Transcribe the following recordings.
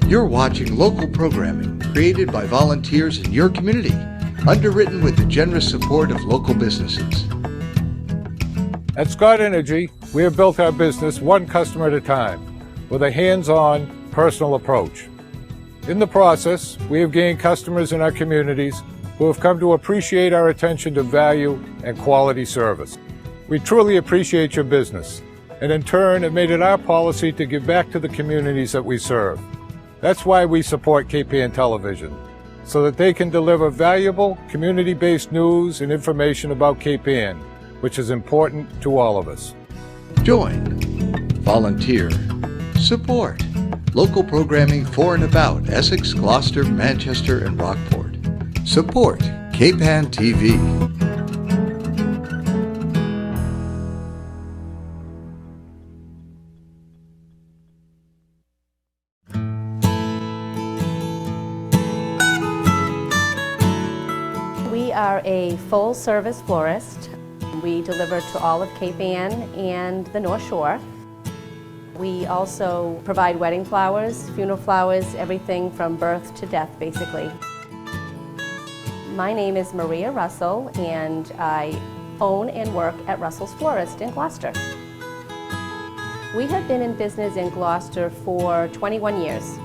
You're watching local programming created by volunteers in your community, underwritten with the generous support of local businesses. At Scott Energy, we have built our business one customer at a time with a hands-on, personal approach. In the process, we have gained customers in our communities who have come to appreciate our attention to value and quality service. We truly appreciate your business, and in turn have made it our policy to give back to the communities that we serve. That's why we support KPN Television, so that they can deliver valuable, community-based news and information about KPN, which is important to all of us. Join, volunteer, support local programming for and about Essex, Gloucester, Manchester, and Rockport. Support KPN TV. We are a full-service florist. We deliver to all of Cape Ann and the North Shore. We also provide wedding flowers, funeral flowers, everything from birth to death, basically. My name is Maria Russell, and I own and work at Russell's Florist in Gloucester. We have been in business in Gloucester for 21 years.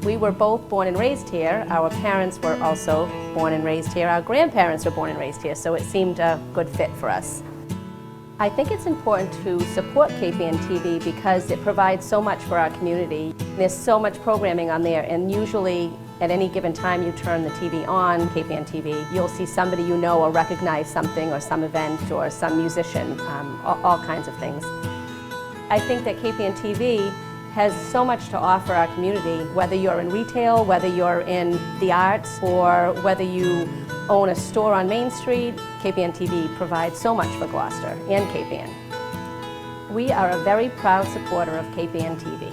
We were both born and raised here. Our parents were also born and raised here. Our grandparents were born and raised here, so it seemed a good fit for us. I think it's important to support KPN TV because it provides so much for our community. There's so much programming on there, and usually at any given time you turn the TV on, KPN TV, you'll see somebody you know or recognize something or some event or some musician, all kinds of things. I think that KPN TV has so much to offer our community, whether you're in retail, whether you're in the arts, or whether you own a store on Main Street. KPN TV provides so much for Gloucester and Cape Ann. We are a very proud supporter of KPN TV.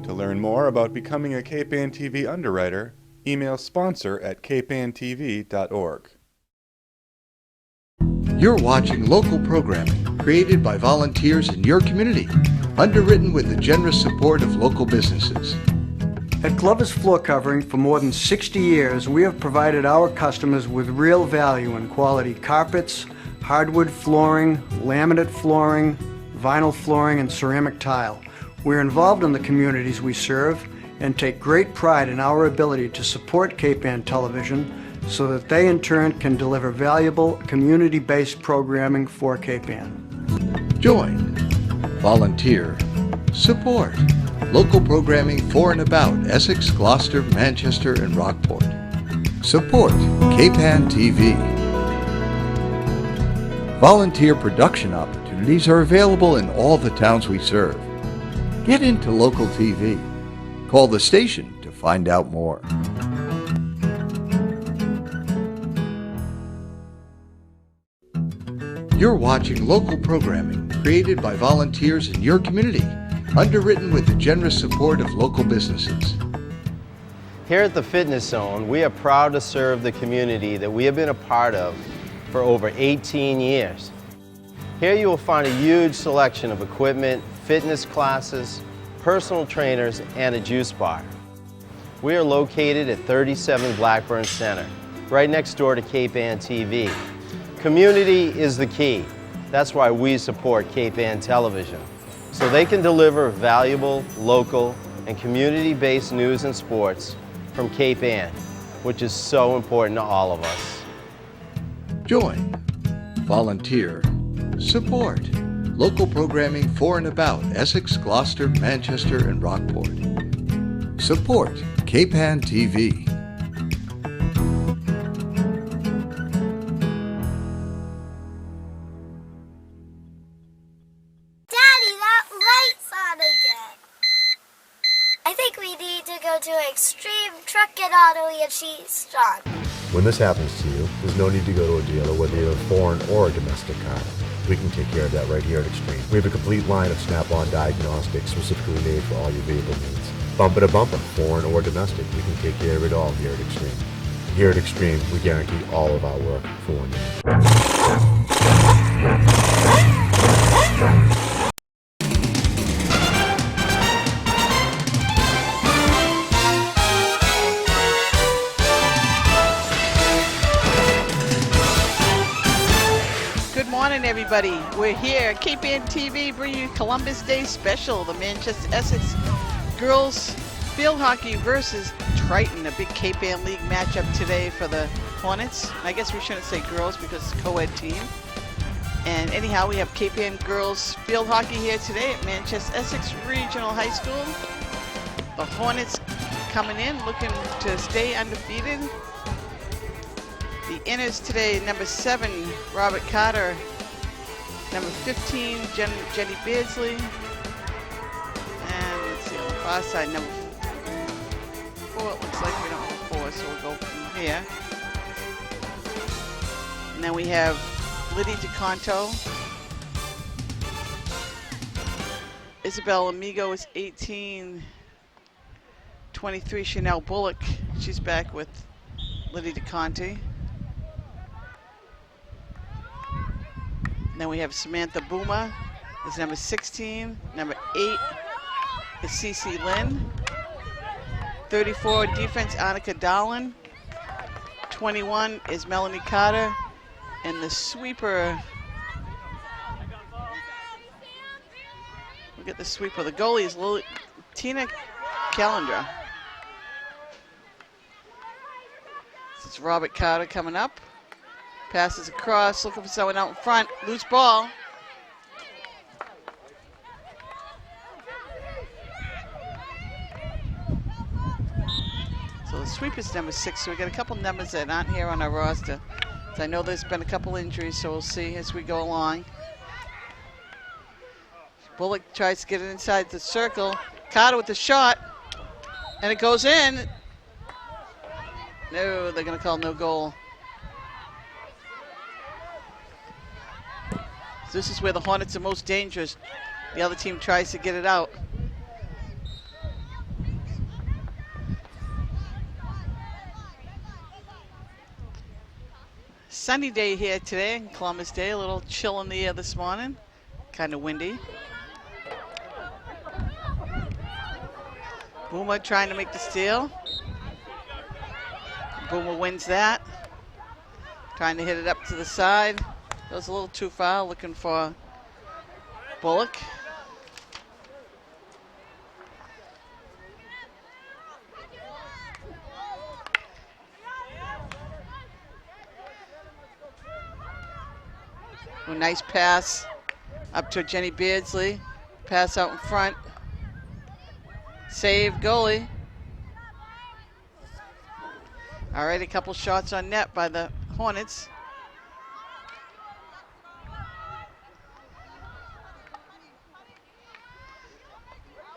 To learn more about becoming a KPN TV underwriter, email sponsor@kpntv.org. You're watching local programming created by volunteers in your community, underwritten with the generous support of local businesses. At Glover's Floor Covering, for more than 60 years, we have provided our customers with real value in quality carpets, hardwood flooring, laminate flooring, vinyl flooring, and ceramic tile. We're involved in the communities we serve and take great pride in our ability to support KPN Television so that they in turn can deliver valuable community-based programming for KPN. Join, volunteer, support local programming for and about Essex, Gloucester, Manchester, and Rockport. Support KPN TV. Volunteer production opportunities are available in all the towns we serve. Get into local TV. Call the station to find out more. You're watching local programming created by volunteers in your community, underwritten with the generous support of local businesses. Here at the Fitness Zone, we are proud to serve the community that we have been a part of for over 18 years. Here you will find a huge selection of equipment, fitness classes, personal trainers, and a juice bar. We are located at 37 Blackburn Center, right next door to Cape Ann TV. Community is the key. That's why we support Cape Ann Television, so they can deliver valuable, local, and community-based news and sports from Cape Ann, which is so important to all of us. Join, volunteer, support local programming for and about Essex, Gloucester, Manchester, and Rockport. Support KPN TV. To Extreme Truck and Auto and She's Strong. When this happens to you, there's no need to go to a dealer, whether you're a foreign or a domestic car. We can take care of that right here at Extreme. We have a complete line of snap-on diagnostics specifically made for all your vehicle needs. Bumper to bumper, foreign or domestic, we can take care of it all here at Extreme. Here at Extreme, we guarantee all of our work for 1 year. morning, everybody. We're here at KPN TV bringing you Columbus Day Special, the Manchester Essex girls field hockey versus Triton, a big KPN League matchup today for the Hornets. I guess we shouldn't say girls because it's a co-ed team. And anyhow, we have KPN girls field hockey here today at Manchester Essex Regional High School. The Hornets coming in looking to stay undefeated. The inners today, number 7, Robert Carter. Number 15, Jenny Beardsley. And let's see, on the far side, number 4. It looks like we don't have 4, so we'll go from here. And then we have Liddy DeConto. Isabel Amigo is 18. 23, Chanel Bullock. She's back with Liddy DeConte. And then we have Samantha Boomer is number 16. Number 8 is Cece Lynn. 34 defense, Annika Darlin. 21 is Melanie Carter. And the sweeper, look at the sweeper. The goalie is Tina Calendra. It's Robert Carter coming up. Passes across, looking for someone out in front. Loose ball. So the sweep is number 6. So we got a couple numbers that aren't here on our roster. So I know there's been a couple injuries, so we'll see as we go along. Bullock tries to get it inside the circle. Carter with the shot, and it goes in. No, they're going to call no goal. So this is where the Hornets are most dangerous. The other team tries to get it out. Sunny day here today in Columbus Day. A little chill in the air this morning. Kind of windy. Boomer trying to make the steal. Boomer wins that. Trying to hit it up to the side. Goes a little too far, looking for Bullock. A nice pass up to Jenny Beardsley. Pass out in front. Save, goalie. All right, a couple shots on net by the Hornets.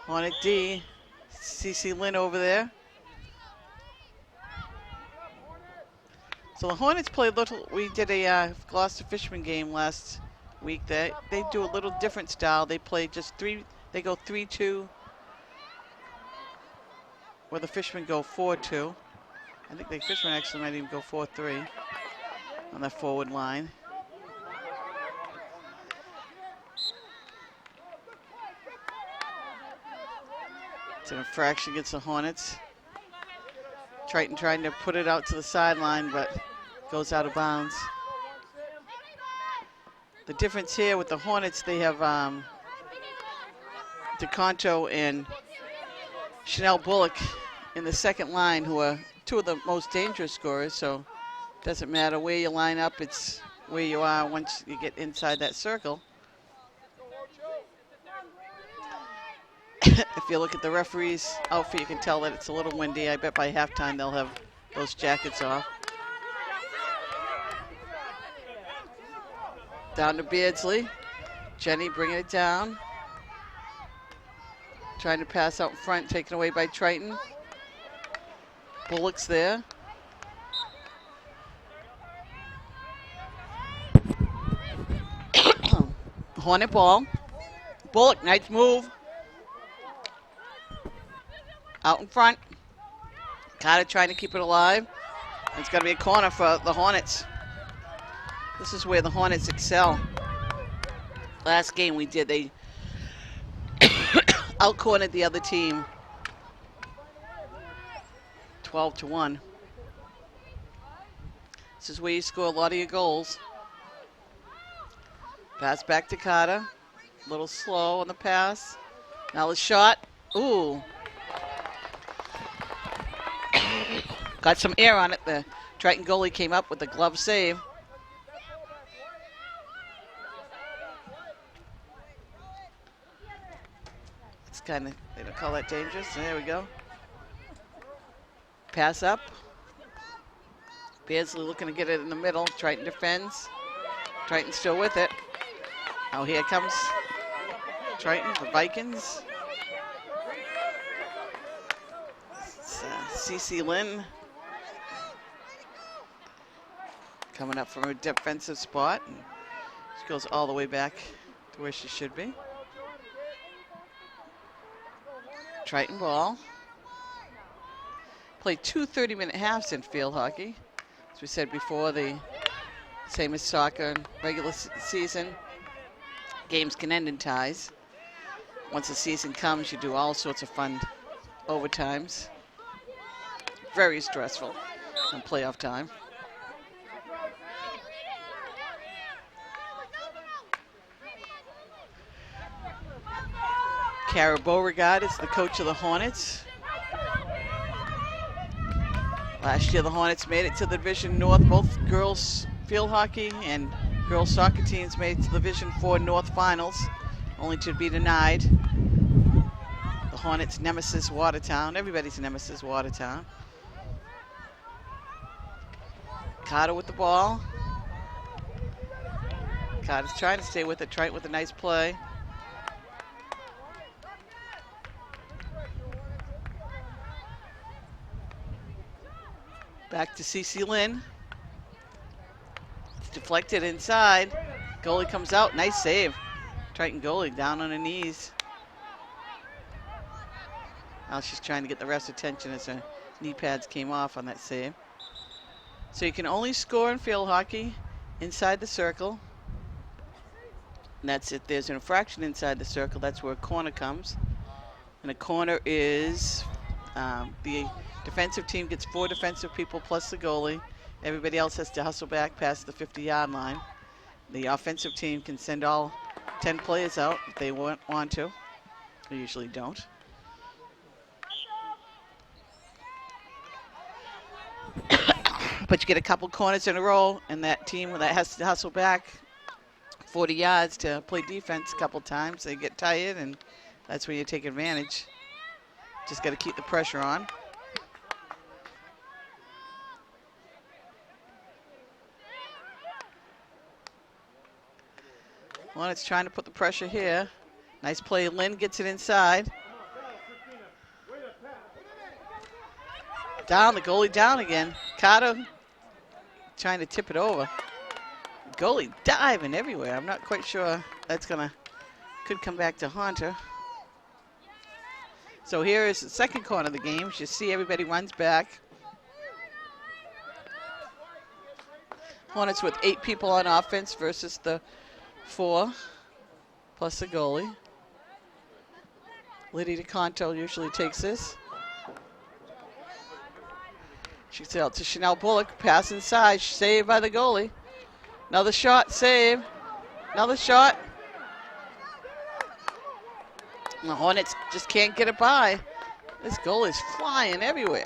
Hornet D, Cece Lynn over there. So the Hornets play a little, we did a Gloucester Fishman game last week. They do a little different style. They play just 3, they go 3-2, where the Fishmen go 4-2. I think the Fishmen actually might even go 4-3 on the forward line. It's an infraction against the Hornets. Triton trying to put it out to the sideline, but goes out of bounds. The difference here with the Hornets, they have DeConto and Chanel Bullock in the second line, who are 2 of the most dangerous scorers, so it doesn't matter where you line up, it's where you are once you get inside that circle. If you look at the referee's outfit, you can tell that it's a little windy. I bet by halftime they'll have those jackets off. Down to Beardsley. Jenny bringing it down. Trying to pass out in front, taken away by Triton. Bullock's there. Hornet ball. Bullock, nice move. Out in front. Carter trying to keep it alive. It's going to be a corner for the Hornets. This is where the Hornets excel. Last game we did, they out-cornered the other team 12-1. This is where you score a lot of your goals. Pass back to Carter. A little slow on the pass. Now the shot. Ooh. Got some air on it. The Triton goalie came up with the glove save. It's kind of, they don't call that dangerous. There we go. Pass up. Beardsley looking to get it in the middle. Triton defends. Triton still with it. Now here comes Triton, the Vikings. CeCe Lynn coming up from a defensive spot. And she goes all the way back to where she should be. Triton ball. Played 2 30-minute halves in field hockey. As we said before, the same as soccer and regular season, games can end in ties. Once the season comes, you do all sorts of fun overtimes. Very stressful on playoff time. Kara Beauregard is the coach of the Hornets. Last year, the Hornets made it to the Division North. Both girls field hockey and girls soccer teams made it to the Division 4 North Finals, only to be denied. The Hornets' nemesis, Watertown. Everybody's nemesis, Watertown. Carter with the ball. Carter's trying to stay with it. Triton with a nice play. Back to CeCe Lynn. It's deflected inside. Goalie comes out. Nice save. Triton goalie down on her knees. Now she's trying to get the ref's attention as her knee pads came off on that save. So you can only score in field hockey inside the circle. And that's if there's an infraction inside the circle. That's where a corner comes. And a corner is the defensive team gets 4 defensive people plus the goalie. Everybody else has to hustle back past the 50-yard line. The offensive team can send all 10 players out if they want to. They usually don't. But you get a couple corners in a row, and that team that has to hustle back 40 yards to play defense a couple times, they get tired, and that's when you take advantage. Just got to keep the pressure on. Well, it's trying to put the pressure here. Nice play. Lynn gets it inside. Down, the goalie down again. Carter trying to tip it over. Goalie diving everywhere. I'm not quite sure that's could come back to haunt her. So here is the second corner of the game. You see everybody runs back. Hornets with 8 people on offense versus the 4 plus the goalie. Lydia DeConto usually takes this. She's out to Chanel Bullock. Pass inside. Saved by the goalie. Another shot. Save. Another shot. And the Hornets just can't get it by. This goal is flying everywhere.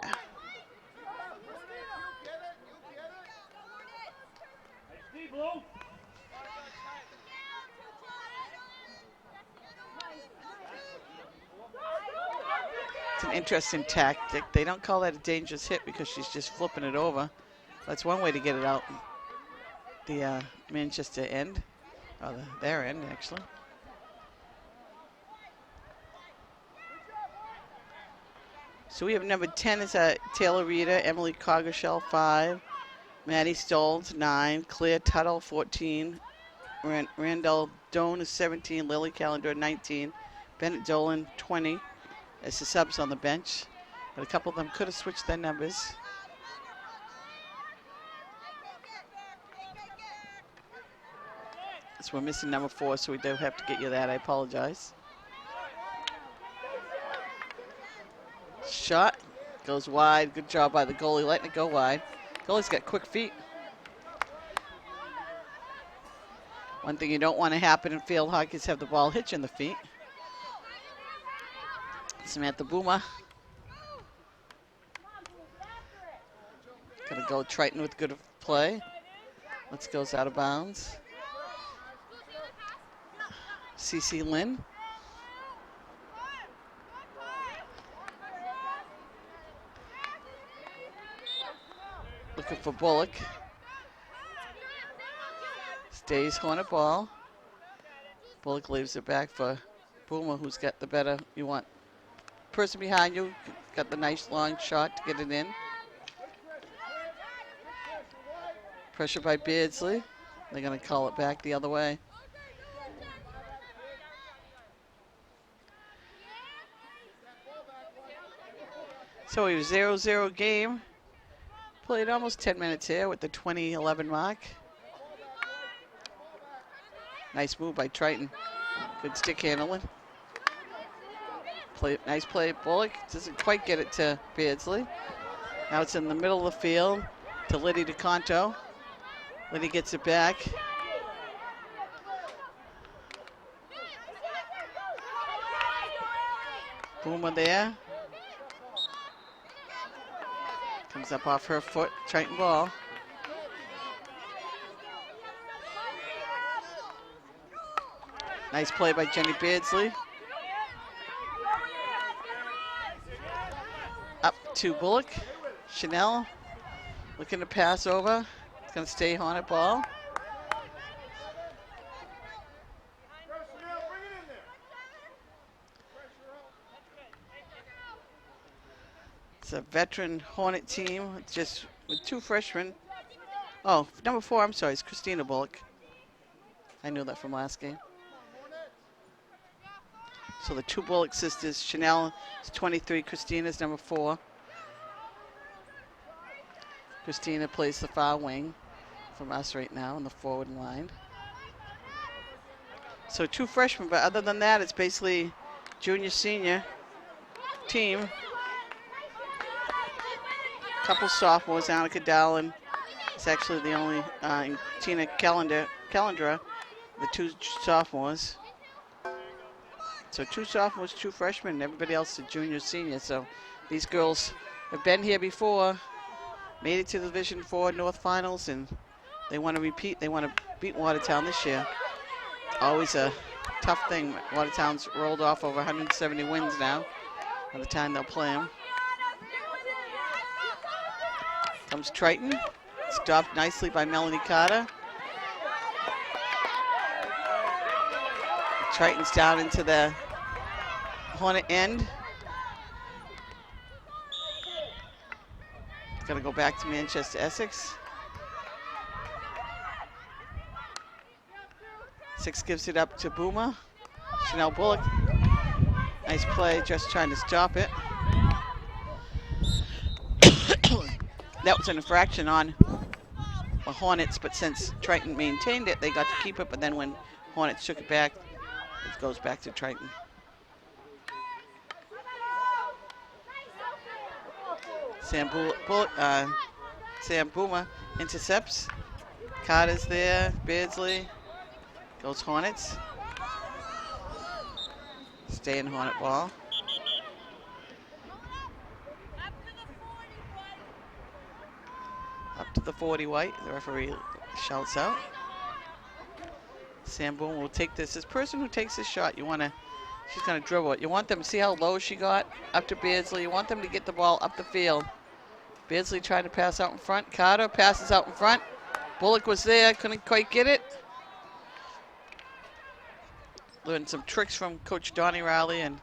It's an interesting tactic. They don't call that a dangerous hit because she's just flipping it over. That's one way to get it out the Manchester end, or their end actually. So we have number 10 is Taylor Reeder, Emily Coggeshell 5, Maddie Stolz 9, Claire Tuttle 14, Randall Doan is 17, Lily Calendar 19, Bennett Dolan 20 as the subs on the bench. But a couple of them could have switched their numbers. So we're missing number 4, so we do have to get you that. I apologize. Shot goes wide. Good job by the goalie, letting it go wide. Goalie's got quick feet. One thing you don't want to happen in field hockey is have the ball hit you in the feet. Samantha Boomer. Gonna go Triton with good play. Let's goes out of bounds. CC Lynn. Looking for Bullock. Stays Hornet ball. Bullock leaves it back for Boomer, who's got the better. You want person behind you, got the nice long shot to get it in. Pressure by Beardsley. They're going to call it back the other way. So we have 0-0 game. Played almost 10 minutes here with the 20-11 mark. Nice move by Triton. Good stick handling. Nice play. Bullock doesn't quite get it to Beardsley. Now it's in the middle of the field to Liddy DeConto. Liddy gets it back. Boomer there. Comes up off her foot. Triton ball. Nice play by Jenny Beardsley. Up to Bullock. Chanel looking to pass over. It's going to stay on it ball. It's a veteran Hornet team just with two freshmen. Oh, number 4, I'm sorry, it's Christina Bullock. I knew that from last game. So the two Bullock sisters, Chanel is 23, Christina's number 4. Christina plays the far wing from us right now in the forward line. So 2 freshmen, but other than that, it's basically junior, senior team. Couple sophomores, Annika Dowling is actually the only, Tina Calendra, the 2 sophomores. So 2 sophomores, 2 freshmen, and everybody else is junior, senior. So these girls have been here before, made it to the Division 4 North Finals, and they want to repeat. They want to beat Watertown this year. Always a tough thing. Watertown's rolled off over 170 wins now by the time they'll play them. Comes Triton, stopped nicely by Melanie Carter. Triton's down into the Hornet end. Gonna go back to Manchester Essex. 6 gives it up to Boomer. Chanel Bullock. Nice play, just trying to stop it. That was an infraction on the Hornets, but since Triton maintained it, they got to keep it, but then when Hornets took it back, it goes back to Triton. Sam Boomer intercepts. Carter's there, Beardsley. Goes Hornets. Stay in Hornet ball. Up to the 40 white, the referee shouts out. Sam Boomer will take this. This person who takes this shot, she's gonna dribble it. You want them to see how low she got up to Beardsley. You want them to get the ball up the field. Beardsley tried to pass out in front. Carter passes out in front. Bullock was there, couldn't quite get it. Learned some tricks from Coach Donnie Riley and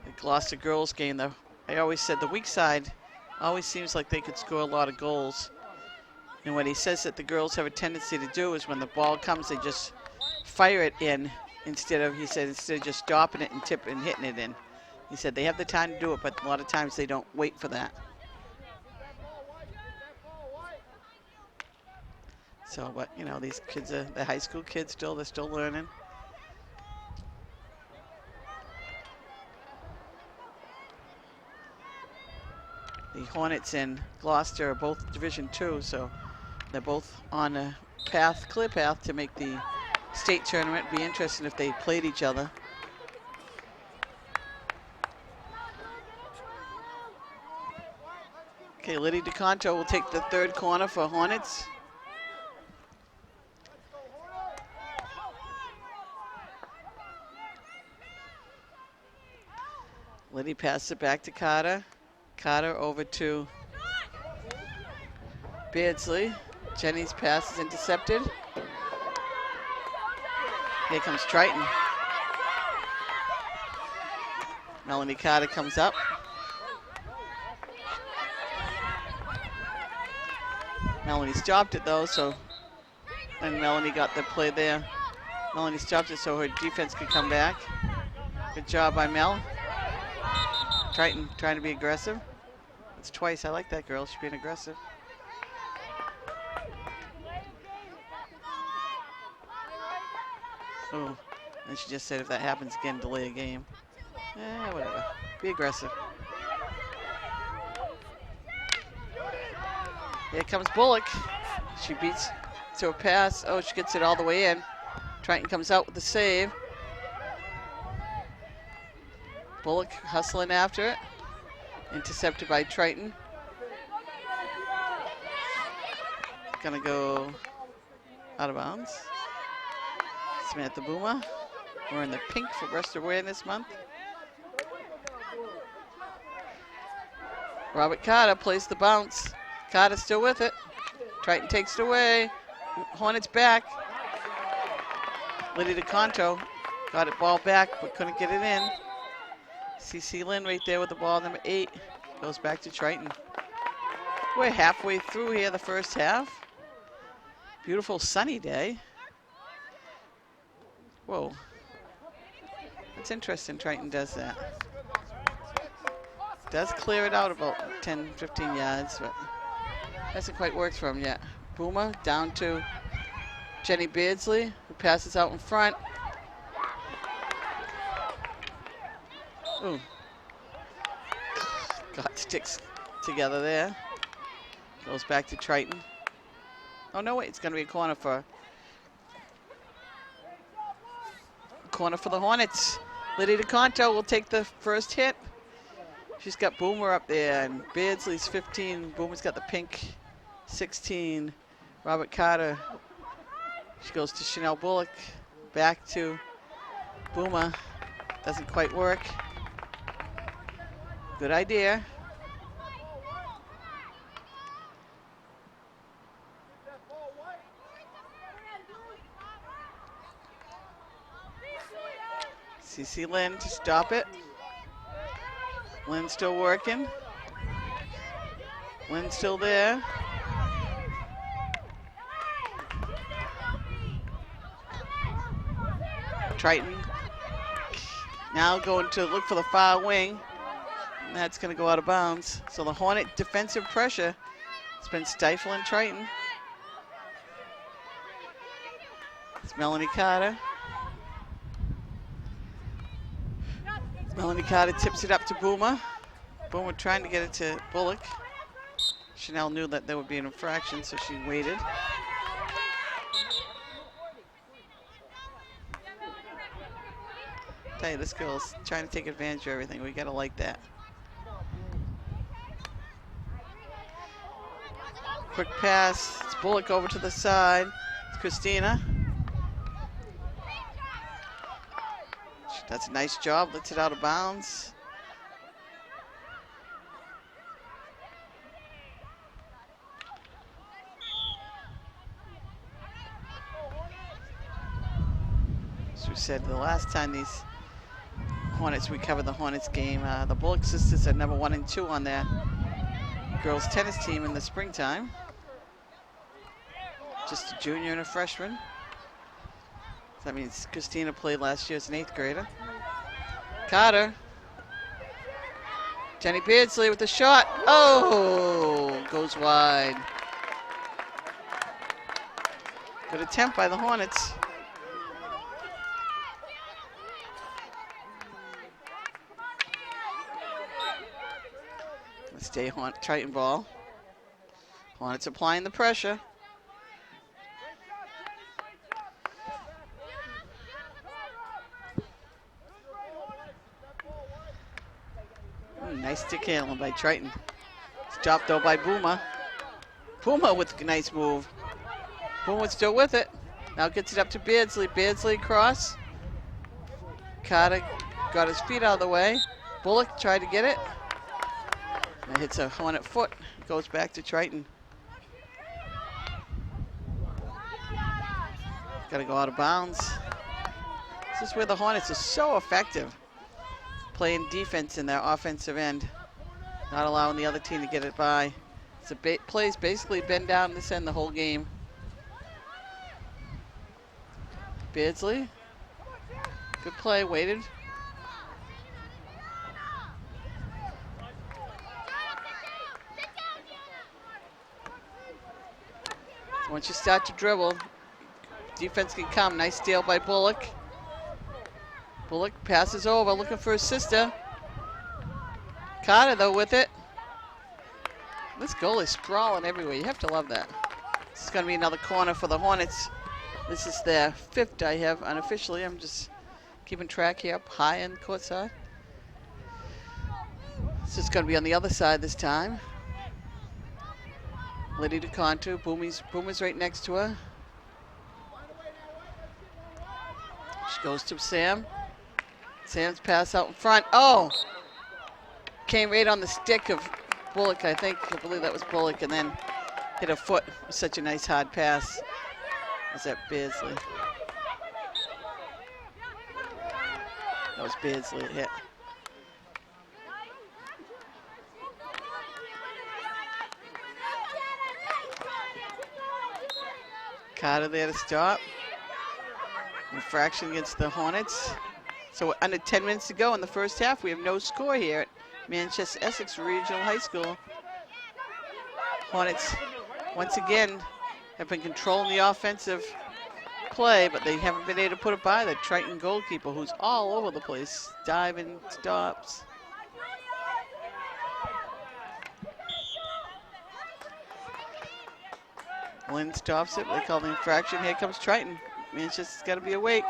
the Gloucester girls game. I always said the weak side always seems like they could score a lot of goals. And what he says that the girls have a tendency to do is when the ball comes, they just fire it in instead of just stopping it and tipping and hitting it in. He said they have the time to do it, but a lot of times they don't wait for that. So, but you know, these kids are the high school kids still, they're still learning. The Hornets and Gloucester are both Division 2, so they're both on a clear path to make the state tournament. Be interesting if they played each other. Okay, Liddy DeConto will take the third corner for Hornets. Liddy passes it back to Carter. Carter over to Beardsley. Jenny's pass is intercepted. Here comes Triton. Melanie Carter comes up. Melanie stopped it though, and Melanie got the play there. Melanie stopped it so her defense could come back. Good job by Mel. Triton trying to be aggressive. It's twice. I like that girl. She's being aggressive. Oh, and she just said if that happens again, delay a game. Whatever. Be aggressive. Here comes Bullock. She beats to a pass. Oh, she gets it all the way in. Triton comes out with the save. Bullock hustling after it. Intercepted by Triton. Gonna go out of bounds. Samantha Boomer. We're in the pink for Breast Awareness Month. Robert Carter plays the bounce. Carter still with it. Triton takes it away. Hornets back. Liddy DeConto got it ball back but couldn't get it in. CC Lynn right there with the ball, number 8. Goes back to Triton. We're halfway through here, the first half. Beautiful sunny day. Whoa. That's interesting, Triton does that. Does clear it out about 10, 15 yards, but hasn't quite worked for him yet. Boomer down to Jenny Beardsley, who passes out in front. Ooh. Got sticks together there. Goes back to Triton. Oh no, wait, it's gonna be a corner for the Hornets. Liddy DeConto will take the first hit. She's got Boomer up there, and Beardsley's 15. Boomer's got the pink 16. Robert Carter. She goes to Chanel Bullock. Back to Boomer. Doesn't quite work. Good idea. CC Lynn to stop it. Lynn's still working. Lynn's still there. Triton now going to look for the far wing. And that's going to go out of bounds. So the Hornet defensive pressure has been stifling Triton. It's Melanie Carter. Melanie Carter tips it up to Boomer. Boomer trying to get it to Bullock. Chanel knew that there would be an infraction, so she waited. Tell you, this girl's trying to take advantage of everything. We gotta like that. Quick pass. It's Bullock over to the side. It's Christina. That's a nice job. Lets it out of bounds. As we said the last time these Hornets, we covered the Hornets game. The Bullock sisters are number 1 and 2 on their girls tennis team in the springtime. Just a junior and a freshman. That means Christina played last year as an 8th grader. Carter. Jenny Beardsley with the shot. Oh, goes wide. Good attempt by the Hornets. Stay Triton ball. Hornets applying the pressure. Nice stick handling by Triton. Stopped though by Boomer. Boomer with a nice move. Boomer still with it. Now gets it up to Beardsley. Beardsley across. Carter got his feet out of the way. Bullock tried to get it. And it hits a Hornet foot. Goes back to Triton. Got to go out of bounds. This is where the Hornets are so effective. Playing defense in their offensive end. Not allowing the other team to get it by. So play's basically been down this end the whole game. Beardsley. Good play, waited. So once you start to dribble, defense can come. Nice steal by Bullock. Bullock passes over, looking for his sister. Carter, though, with it. This goal is sprawling everywhere. You have to love that. This is going to be another corner for the Hornets. This is their 5th I have unofficially. I'm just keeping track here up high in court side. This is going to be on the other side this time. Liddy DeConto. Boomer's right next to her. She goes to Sam. Sam's pass out in front. Oh! Came right on the stick of Bullock, I think. I believe that was Bullock, and then hit a foot. It was such a nice hard pass. Was that Beardsley? That was Beardsley hit. Carter there to stop. Infraction against the Hornets. So under 10 minutes to go in the first half. We have no score here at Manchester Essex Regional High School. Hornets, once again, have been controlling the offensive play, but they haven't been able to put it by the Triton goalkeeper, who's all over the place, diving, stops. Lynn stops it. They call the infraction. Here comes Triton. Manchester's got to be awake.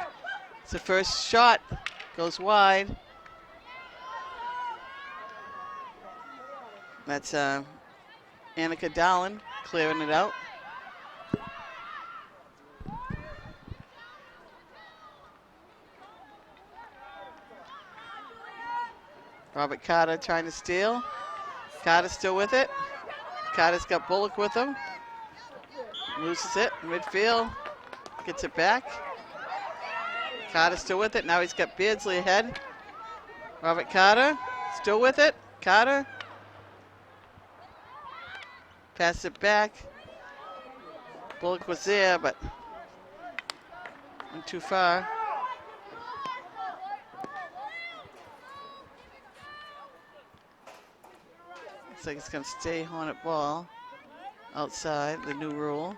It's the first shot. Goes wide. That's Annika Dallin clearing it out. Robert Carter trying to steal. Carter's still with it. Carter's got Bullock with him. Loses it, midfield. Gets it back. Carter's still with it. Now he's got Beardsley ahead. Robert Carter, still with it. Carter. Pass it back. Bullock was there, but went too far. Looks like it's going to stay Hornet ball outside, the new rule.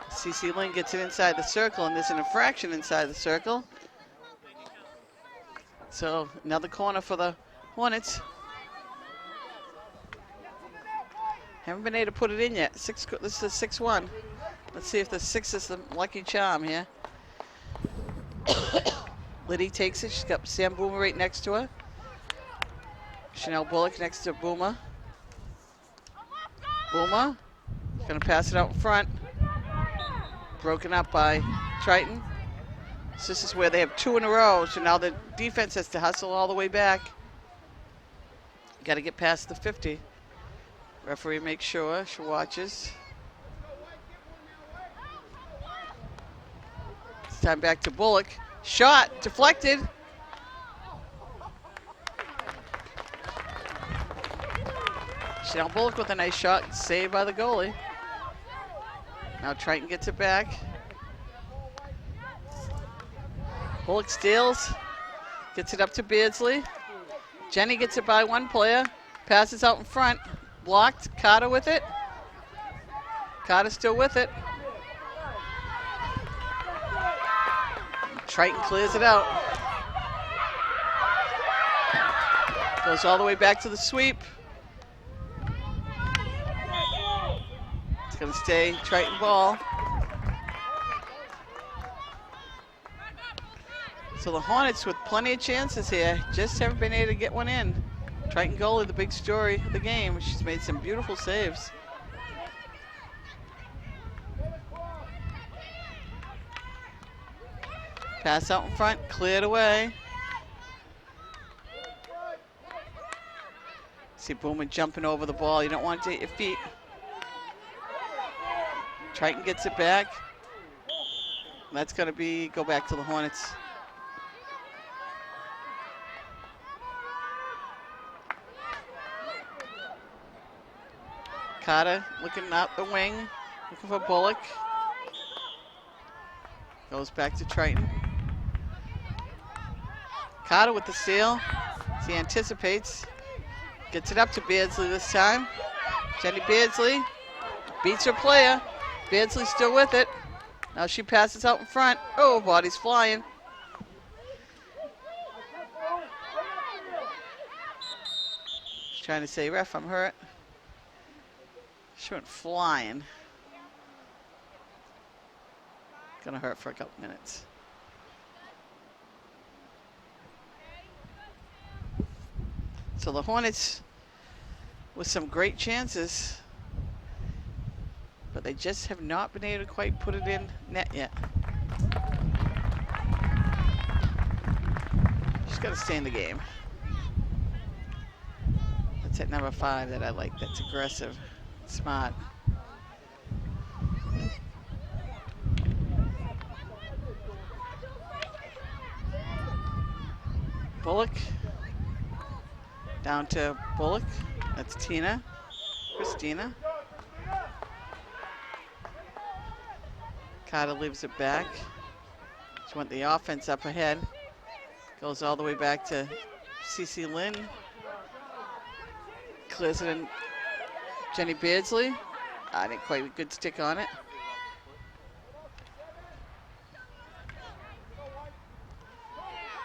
CC Lynn gets it inside the circle, and there's an infraction inside the circle. So another corner for the Hornets. Haven't been able to put it in yet. This is a 6-1. Let's see if the 6 is the lucky charm here. Liddy takes it. She's got Sam Boomer right next to her. Chanel Bullock next to Boomer. Boomer gonna pass it out in front. Broken up by Triton. So this is where they have 2 in a row. So now the defense has to hustle all the way back. Got to get past the 50. Referee makes sure she watches. It's time back to Bullock. Shot deflected. Chanel Bullock with a nice shot, saved by the goalie. Now Triton gets it back. Bullock steals, gets it up to Beardsley. Jenny gets it by one player, passes out in front, blocked. Carter with it. Carter still with it. Triton clears it out. Goes all the way back to the sweep. It's going to stay Triton ball. So the Hornets with plenty of chances here, just haven't been able to get one in. Triton goalie, the big story of the game. She's made some beautiful saves. Pass out in front, cleared away. See Boomer jumping over the ball. You don't want to take your feet. Triton gets it back. That's going to go back to the Hornets. Carter looking up the wing, looking for Bullock. Goes back to Triton. Carter with the steal. As he anticipates. Gets it up to Beardsley this time. Jenny Beardsley beats her player. Beardsley still with it. Now she passes out in front. Oh, body's flying. She's trying to say, ref, I'm hurt. She went flying. Gonna hurt for a couple minutes. So the Hornets with some great chances, but they just have not been able to quite put it in net yet. She's got to stay in the game. That's at number 5 that I like. That's aggressive, smart. Bullock. Down to Bullock. That's Tina. Christina. Carter leaves it back. She went the offense up ahead. Goes all the way back to Cece Lynn. Clears it in Jenny Beardsley. I didn't quite a good stick on it.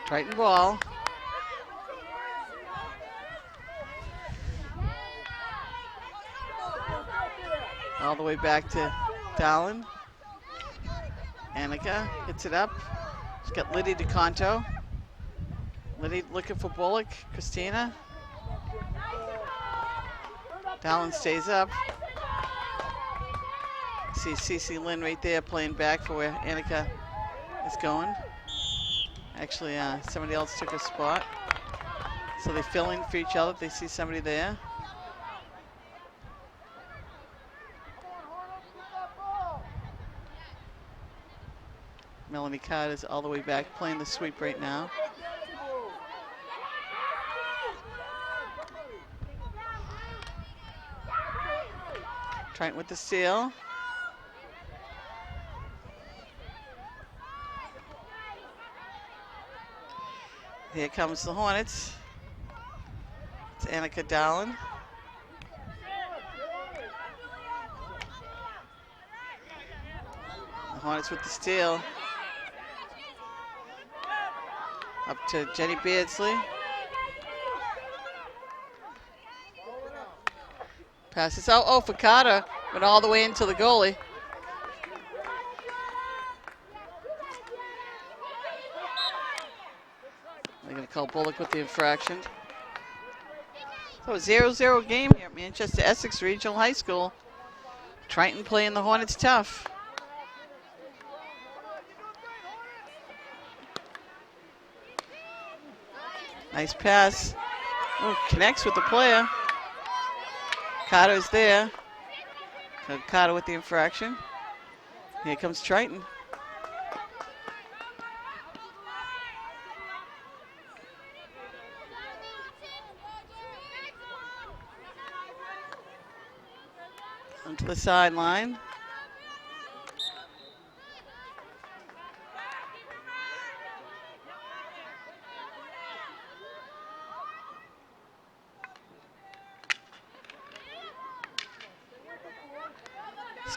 Triton ball. All the way back to Dallin. Annika hits it up. She's got Liddy DeConto. Liddy looking for Bullock. Christina. Dallin stays up. See Cece Lynn right there playing back for where Annika is going. Actually, somebody else took a spot. So they fill in for each other if they see somebody there. Melanie Cott is all the way back playing the sweep right now. Triton with the steal. Here comes the Hornets. It's Annika Dallin. The Hornets with the steal. Up to Jenny Beardsley. Passes out. Oh, for Carter. Went all the way into the goalie. They're going to call Bullock with the infraction. So a 0-0 game here at Manchester Essex Regional High School. Triton playing the Hornets tough. Nice pass. Ooh, connects with the player. Carter's there. So Carter with the infraction. Here comes Triton. Onto the sideline.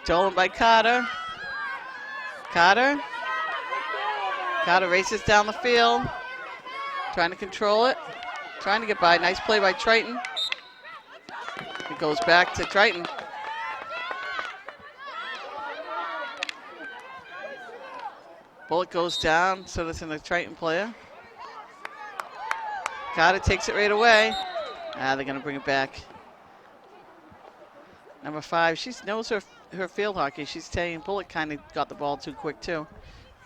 Stolen by Carter. Carter races down the field. Trying to control it. Trying to get by. Nice play by Triton. It goes back to Triton. Bullock goes down, so does a Triton player. Carter takes it right away. They're going to bring it back. Number 5, she knows her field hockey. She's saying Bullock kind of got the ball too quick, too.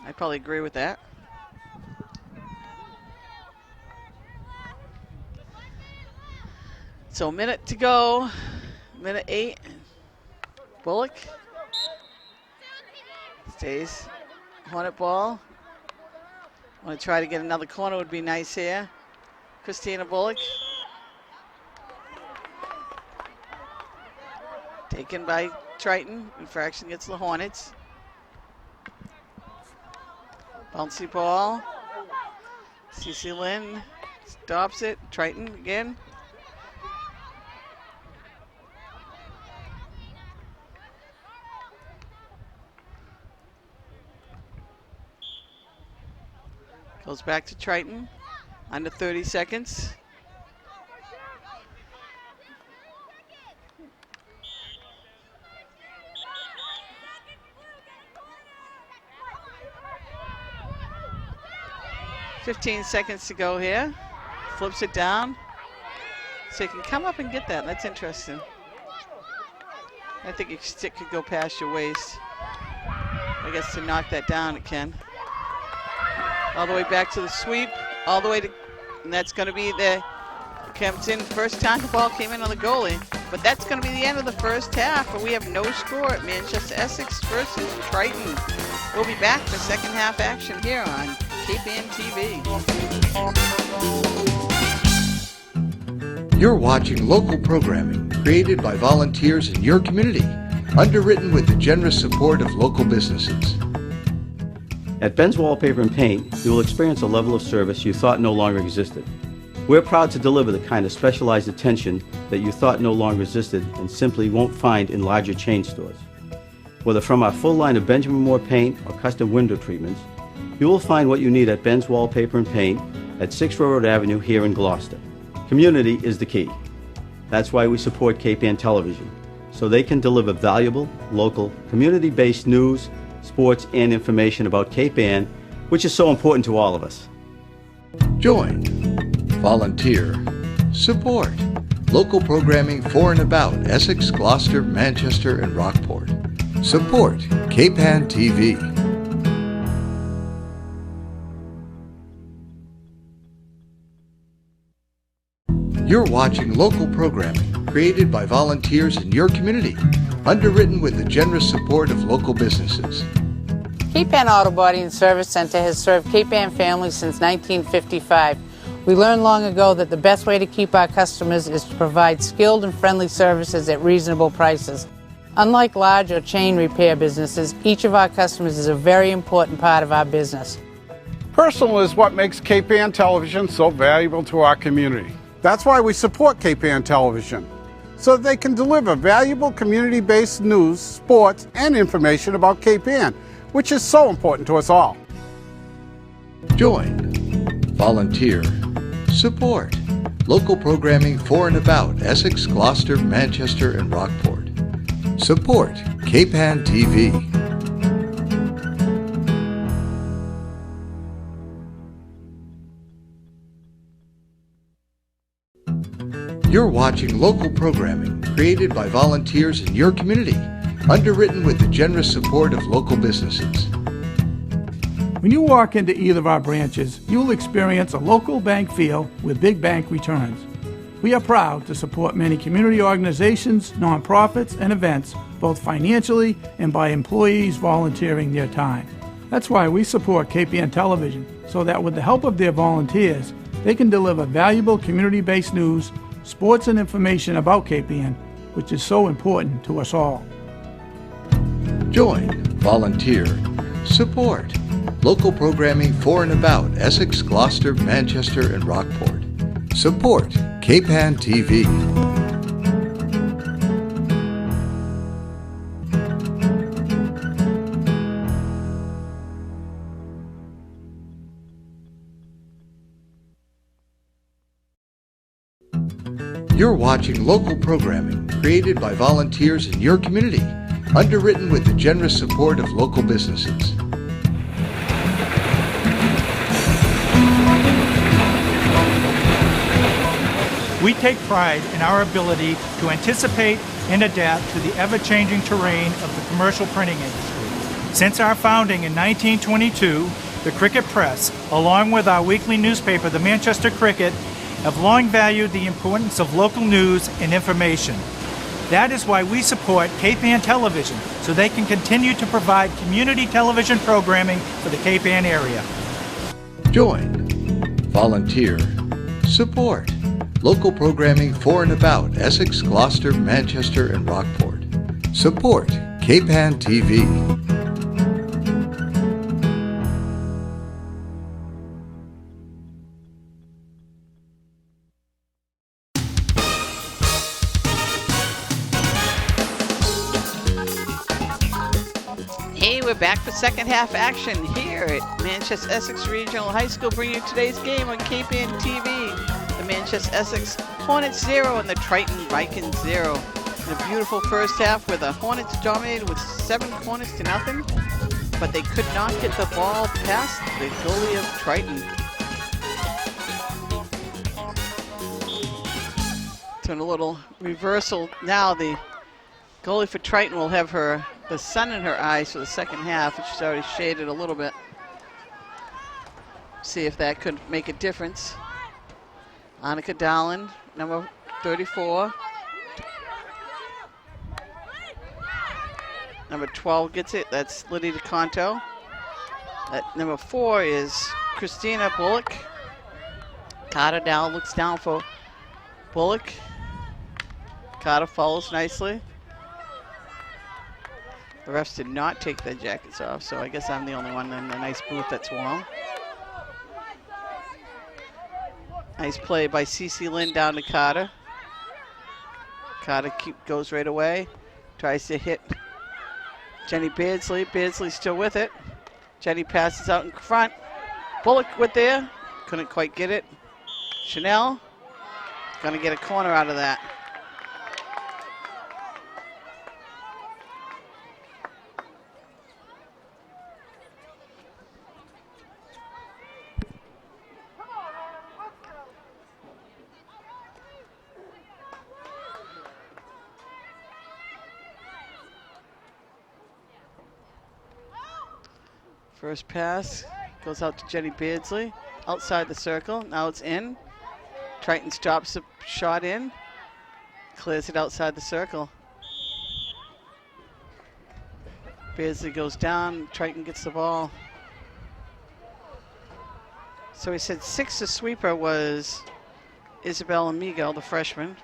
I probably agree with that. So a minute to go. Minute 8. Bullock stays. Hornet ball. Want to try to get another corner would be nice here. Christina Bullock. Taken by Triton. Infraction gets the Hornets. Bouncy ball. Cece Lynn stops it. Triton again. Goes back to Triton. Under 30 seconds. $15 seconds to go here. Flips it down. So you can come up and get that. That's interesting. I think your stick could go past your waist. I guess to knock that down it can. All the way back to the sweep. All the way to, and that's going to be the Kempton first time the ball came in on the goalie. But that's going to be the end of the first half. And we have no score at Manchester Essex versus Triton. We'll be back for second half action here on KPN TV. You're watching local programming created by volunteers in your community, underwritten with the generous support of local businesses. At Ben's Wallpaper and Paint, you will experience a level of service you thought no longer existed. We're proud to deliver the kind of specialized attention that you thought no longer existed and simply won't find in larger chain stores. Whether from our full line of Benjamin Moore paint or custom window treatments, you will find what you need at Ben's Wallpaper and Paint at 6 Railroad Avenue here in Gloucester. Community is the key. That's why we support KPN Television, so they can deliver valuable, local, community-based news, sports, and information about KPN, which is so important to all of us. Join, volunteer, support local programming for and about Essex, Gloucester, Manchester, and Rockport. Support KPN TV. You're watching local programming created by volunteers in your community, underwritten with the generous support of local businesses. Cape Ann Auto Body and Service Center has served Cape Ann families since 1955. We learned long ago that the best way to keep our customers is to provide skilled and friendly services at reasonable prices. Unlike large or chain repair businesses, each of our customers is a very important part of our business. Personal is what makes KPN Television so valuable to our community. That's why we support KPN Television, so that they can deliver valuable community-based news, sports, and information about KPN, which is so important to us all. Join, volunteer, support local programming for and about Essex, Gloucester, Manchester, and Rockport. Support KPN TV. You're watching local programming created by volunteers in your community, underwritten with the generous support of local businesses. When you walk into either of our branches, you'll experience a local bank feel with big bank returns. We are proud to support many community organizations, nonprofits, and events, both financially and by employees volunteering their time. That's why we support KPN Television, so that with the help of their volunteers, they can deliver valuable community-based news, sports, and information about KPN, which is so important to us all. Join, volunteer, support local programming for and about Essex, Gloucester, Manchester, and Rockport. Support KPN TV. You're watching local programming created by volunteers in your community, underwritten with the generous support of local businesses. We take pride in our ability to anticipate and adapt to the ever-changing terrain of the commercial printing industry. Since our founding in 1922, the Cricket Press, along with our weekly newspaper, the Manchester Cricket, have long valued the importance of local news and information. That is why we support Cape Ann Television, so they can continue to provide community television programming for the Cape Ann area. Join, volunteer, support local programming for and about Essex, Gloucester, Manchester, and Rockport. Support Cape Ann TV. Hey, we're back for second half action here at Manchester Essex Regional High School, bringing you today's game on Cape Ann TV. The Manchester Essex Hornets 0 and the Triton Vikings 0. In a beautiful first half where the Hornets dominated with 7 corners to nothing, but they could not get the ball past the goalie of Triton. So in a little reversal now, the goalie for Triton will have the sun in her eyes for the second half, and she's already shaded a little bit. See if that could make a difference. Annika Dowland, number 34. Number 12 gets it. That's Lydia DeConto. Number 4 is Christina Bullock. Carter now looks down for Bullock. Carter follows nicely. The refs did not take their jackets off, so I guess I'm the only one in the nice booth that's warm. Nice play by Cece Lynn down to Carter. Carter goes right away. Tries to hit Jenny Beardsley. Beardsley still with it. Jenny passes out in front. Bullock with there. Couldn't quite get it. Chanel gonna get a corner out of that. First pass goes out to Jenny Beardsley, outside the circle. Now it's in. Triton stops the shot in, clears it outside the circle. Beardsley goes down, Triton gets the ball. So he said 6th to sweeper was Isabel Amigo, the freshman.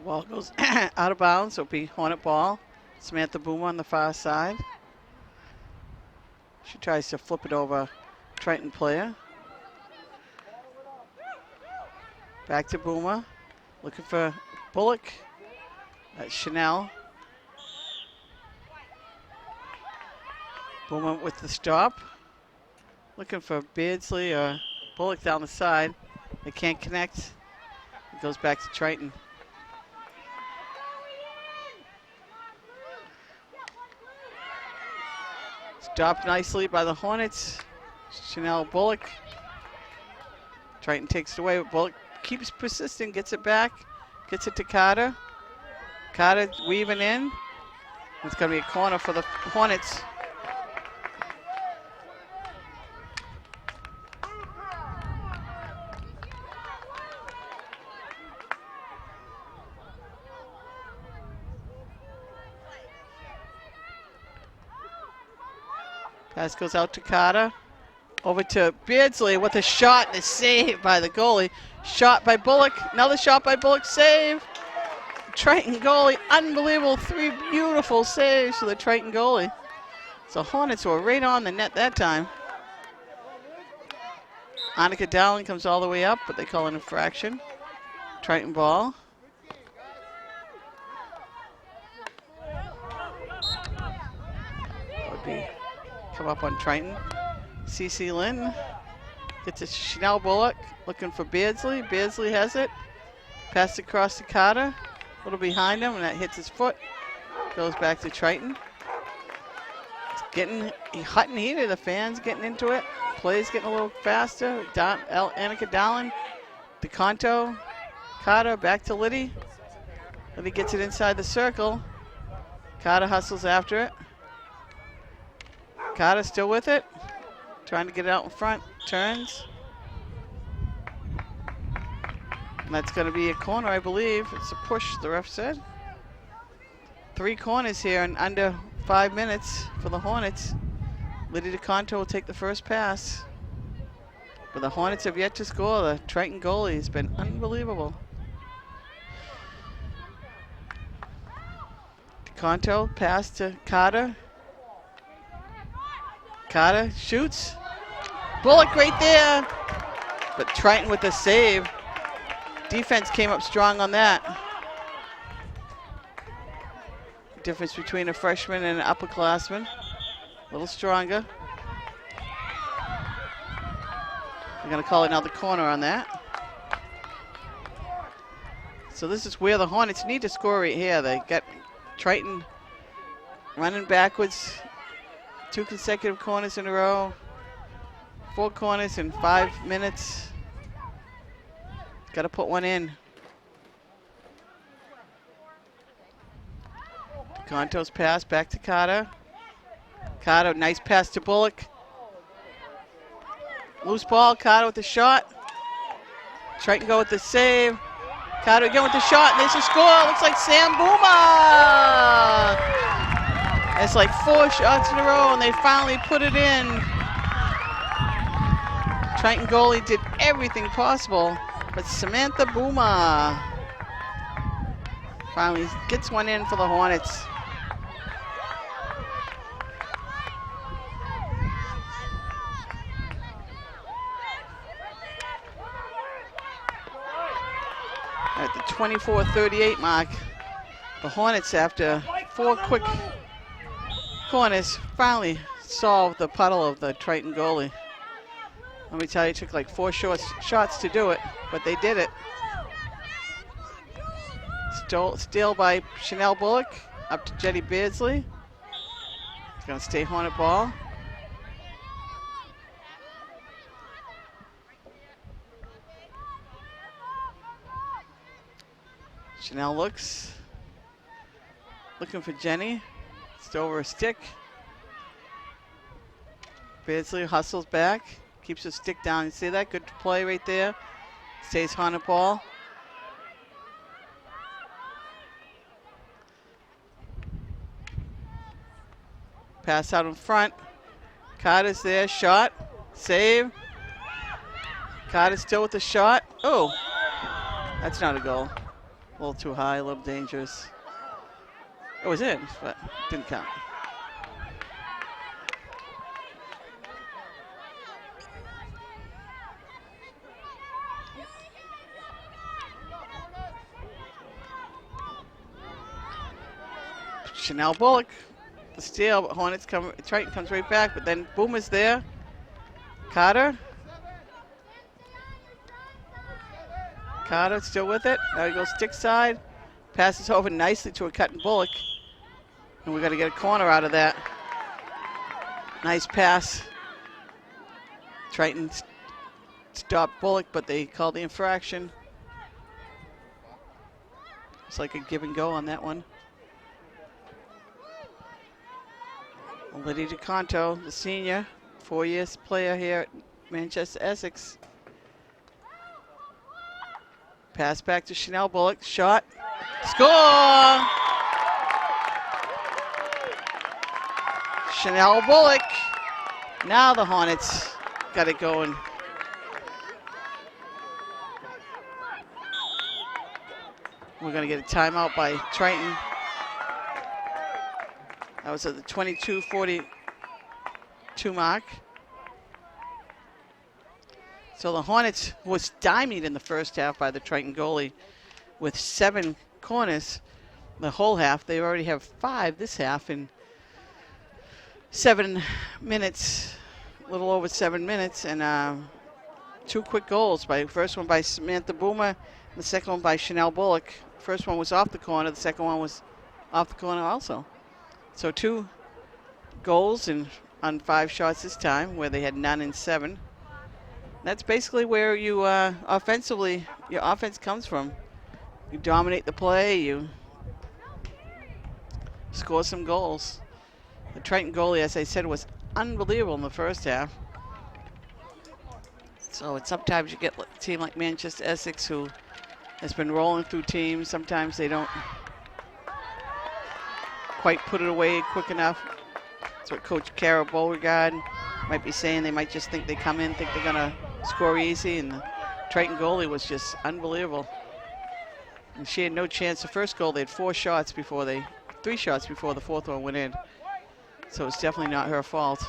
Ball goes out of bounds, so it'll be Hornet ball. Samantha Boomer on the far side. She tries to flip it over Triton player. Back to Boomer, looking for Bullock. That's Chanel. Boomer with the stop. Looking for Beardsley or Bullock down the side. They can't connect. It goes back to Triton. Stopped nicely by the Hornets. Chanel Bullock. Triton takes it away, but Bullock keeps persisting, gets it back, gets it to Carter. Carter weaving in. It's going to be a corner for the Hornets. Pass goes out to Carter. Over to Beardsley with a shot and a save by the goalie. Shot by Bullock. Another shot by Bullock. Save. Triton goalie. Unbelievable. 3 beautiful saves for the Triton goalie. So Hornets were right on the net that time. Annika Dowling comes all the way up, but they call an infraction. Triton ball. Come up on Triton. Cece Lynn gets it to Chanel Bullock, looking for Beardsley. Beardsley has it. Pass across to Carter. A little behind him, and that hits his foot. Goes back to Triton. getting hot and heated. The fans getting into it. Players getting a little faster. Annika Dallin, DeConto, Carter, back to Liddy. Liddy gets it inside the circle. Carter hustles after it. Carter still with it. Trying to get it out in front. Turns. And that's going to be a corner, I believe. It's a push, the ref said. 3 corners here in under 5 minutes for the Hornets. Liddy DeConto will take the first pass. But the Hornets have yet to score. The Triton goalie has been unbelievable. DeConto pass to Carter. Carter shoots. Bullock right there. But Triton with the save. Defense came up strong on that. Difference between a freshman and an upperclassman. A little stronger. We're going to call another corner on that. So this is where the Hornets need to score right here. They got Triton running backwards. 2 consecutive corners in a row. 4 corners in 5 minutes. Got to put one in. Conto's pass back to Carter. Carter, nice pass to Bullock. Loose ball, Carter with the shot. Triton go with the save. Carter again with the shot, and there's a score. Looks like Sam Boomer. It's like 4 shots in a row, and they finally put it in. Triton goalie did everything possible, but Samantha Boomer finally gets one in for the Hornets. At the 24:38 mark, the Hornets, after 4 quick corners, finally solved the puddle of the Triton goalie. Let me tell you, it took like 4 shots to do it, but they did it. Steal by Chanel Bullock, up to Jetty Beardsley. It's gonna stay Hornet ball. Chanel looks, looking for Jenny. It's over a stick. Beardsley hustles back, keeps the stick down. You see that? Good play right there. Stays Hornet ball. Pass out in front. Carter's there, shot, save. Carter still with the shot. Oh, that's not a goal. A little too high, a little dangerous. It was in, but didn't count. Chanel Bullock, the steal, but Hornets come, Triton comes right back, but then Boomer's there. Carter. Carter still with it. Now he goes stick side. Passes over nicely to a cutting Bullock. And we got to get a corner out of that. Nice pass. Triton stopped Bullock, but they called the infraction. It's like a give and go on that one. Liddy DeConto, the senior, 4-year player here at Manchester Essex. Pass back to Chanel Bullock, shot, score! Chanel Bullock. Now the Hornets got it going. We're gonna get a timeout by Triton. That was at the 22:42 mark. So the Hornets was stymied in the first half by the Triton goalie with 7 corners the whole half. They already have 5 this half in 7 minutes, a little over 7 minutes, and 2 quick goals. First one by Samantha Boomer, and the second one by Chanel Bullock. First one was off the corner, the second one was off the corner also. So 2 goals on 5 shots this time, where they had none in 7. That's basically where you offensively, your offense comes from. You dominate the play, you score some goals. The Triton goalie, as I said, was unbelievable in the first half. So it's sometimes you get a team like Manchester Essex, who has been rolling through teams. Sometimes they don't quite put it away quick enough. That's what Coach Kara Beauregard might be saying. They might just think they come in, think they're going to score easy, and the Triton goalie was just unbelievable. And she had no chance. The first goal, they had 3 shots before the 4th one went in. So it's definitely not her fault.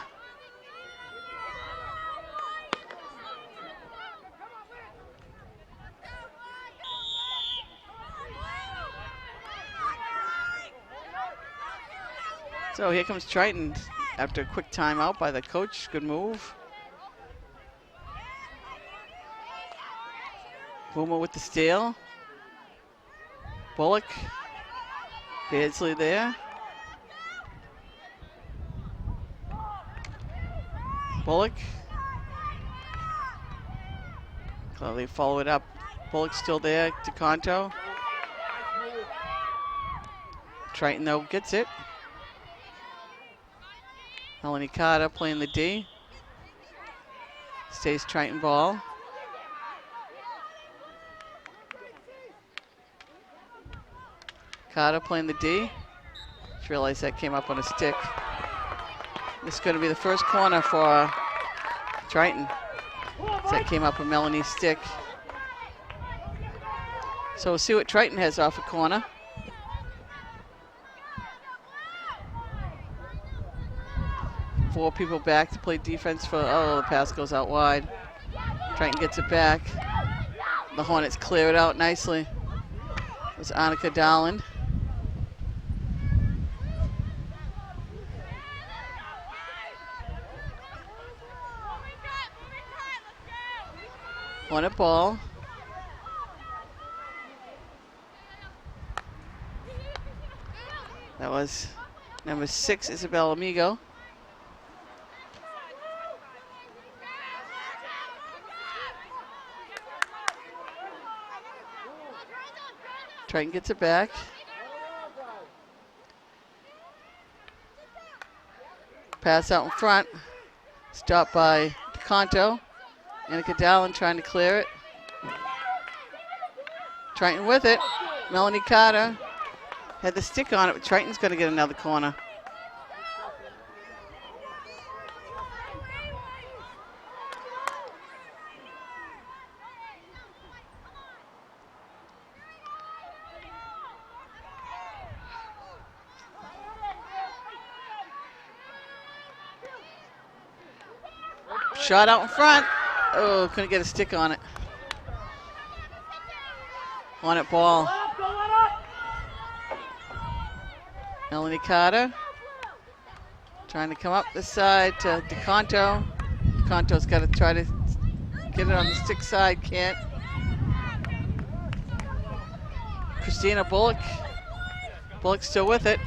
So here comes Triton after a quick timeout by the coach. Good move. Boomer with the steal. Bullock. Beardsley there. Bullock. Clearly follow it up. Bullock still there. DeConto. Triton, though, gets it. Melanie Carter playing the D. Stays Triton ball. Carter playing the D. Just realized that came up on a stick. This is going to be the first corner for Triton. So that came up on Melanie's stick. So we'll see what Triton has off a corner. Four people back to play defense for, the pass goes out wide. Triton gets it back. The Hornets clear it out nicely. It was Annika Dahlen. Hornet ball. That was number 6, Isabel Amigo. Triton gets it back. Pass out in front. Stopped by DeConto. Annika Dallin trying to clear it. Triton with it. Melanie Carter had the stick on it, but Triton's going to get another corner. Shot out in front. Oh, couldn't get a stick on it. Hornet ball. Melanie Carter trying to come up this side to DeConto. DeConto's got to try to get it on the stick side, can't. Christina Bullock. Bullock's still with it.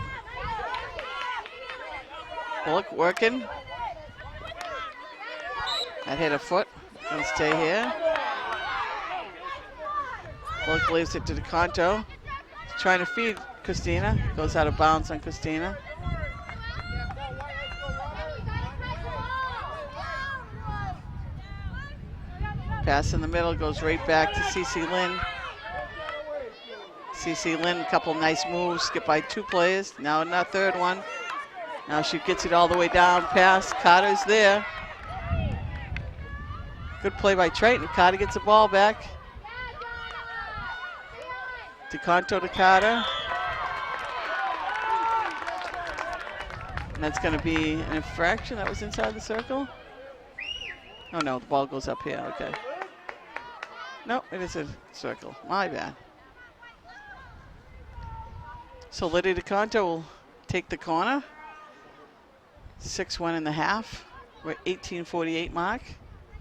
Bullock working. That hit a foot. Gonna stay here. Bullock leaves it to DeConto. He's trying to feed Christina. Goes out of bounds on Christina. Pass in the middle goes right back to Cece Lynn. Cece Lynn, a couple nice moves, skipped by 2 players. Now in that 3rd one. Now she gets it all the way down past. Carter's there. Good play by Triton. Carter gets the ball back. DeConto to Carter. And that's going to be an infraction. That was inside the circle. Oh no, the ball goes up here. Okay. No, it is a circle. My bad. So Lydia DeConto will take the corner. 6-1 in the half. We're at 18:48 mark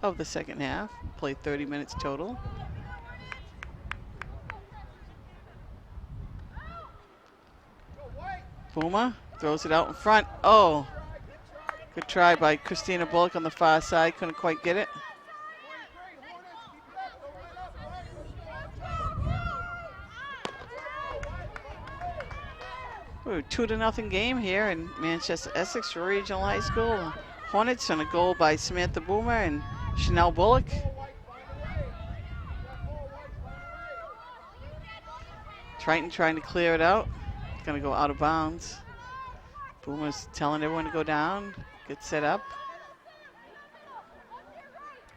of the second half. Played 30 minutes total. Puma throws it out in front. Oh, Good try by Christina Bullock on the far side. Couldn't quite get it. Ooh, 2-0 game here in Manchester, Essex Regional High School. Hornets on a goal by Samantha Boomer and Chanel Bullock. Triton trying to clear it out. It's going to go out of bounds. Boomer's telling everyone to go down, get set up.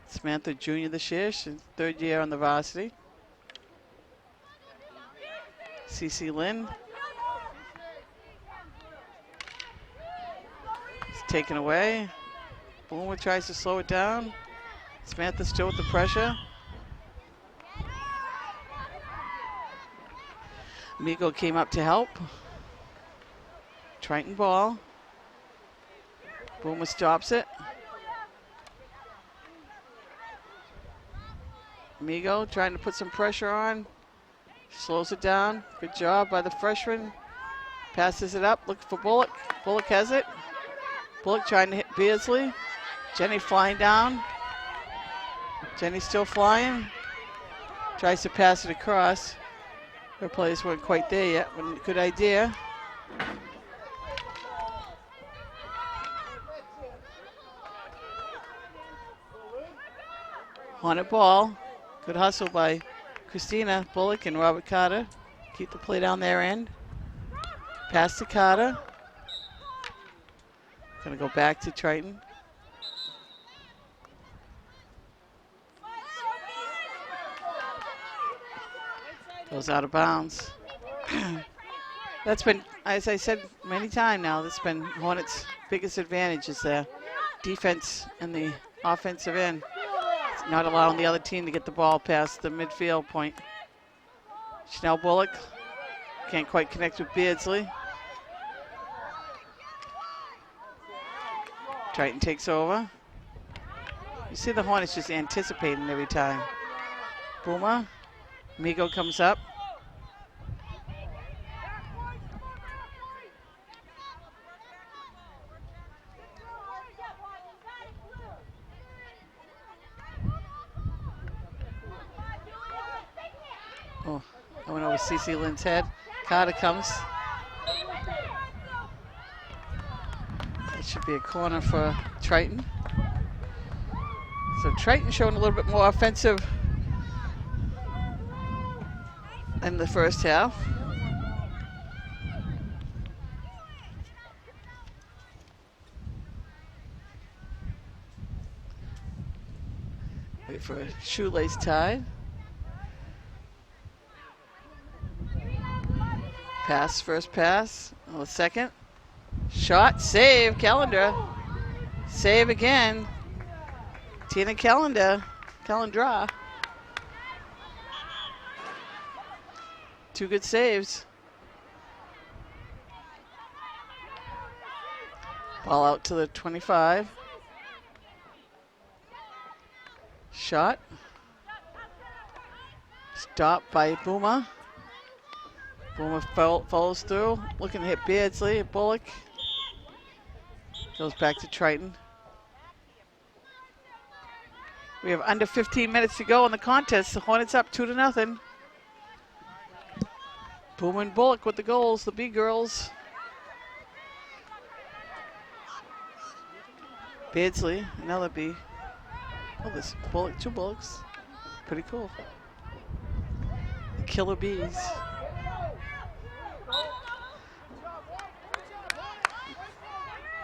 Samantha Junior this year, she's third year on the varsity. CeCe Lynn. It's taken away. Boomer tries to slow it down. Samantha still with the pressure. Migo came up to help. Triton ball. Boomer stops it. Migo trying to put some pressure on. Slows it down. Good job by the freshman. Passes it up, looking for Bullock. Bullock has it. Bullock trying to hit Beardsley. Jenny flying down. Jenny still flying. Tries to pass it across. Her players weren't quite there yet. Good idea. Hornet ball. Good hustle by Christina Bullock and Robert Carter. Keep the play down their end. Pass to Carter. Gonna go back to Triton. Goes out of bounds. That's been, as I said many times now, that's been Hornets' biggest advantage is their defense and the offensive end. It's not allowing the other team to get the ball past the midfield point. Chanel Bullock can't quite connect with Beardsley. Triton takes over. You see the Hornets just anticipating every time. Boomer. Migo comes up. Oh, I went over CeCe Lynn's head. Carter comes. It should be a corner for Triton. So Triton showing a little bit more offensive in the first half. Wait for a shoelace tie. Pass, first pass. Oh, second. Shot, save, Calendar. Save again. Tina Calendra. Two good saves. Ball out to the 25. Shot. Stopped by Boomer. Boomer follows through. Looking to hit Beardsley. Bullock. Goes back to Triton. We have under 15 minutes to go in the contest. The Hornets up 2-0. Boomer and Bullock with the goals, the B girls. Beardsley, another B. Oh, this Bullock, two Bullocks. Pretty cool. The killer bees.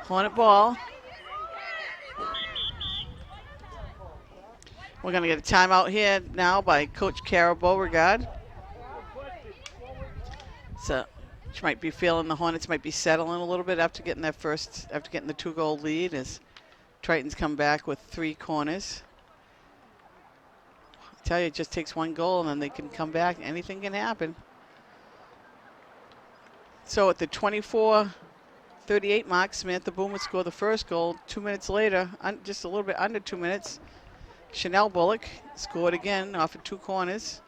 Hornet ball. We're going to get a timeout here now by Coach Cara Beauregard. So she might be feeling the Hornets might be settling a little bit after getting the 2-goal lead as Triton's come back with 3 corners. I tell you, it just takes 1 goal and then they can come back. Anything can happen. So at the 24:38 mark, Samantha Boomer scored the first goal. 2 minutes later, just a little bit under 2 minutes, Chanel Bullock scored again off of 2 corners.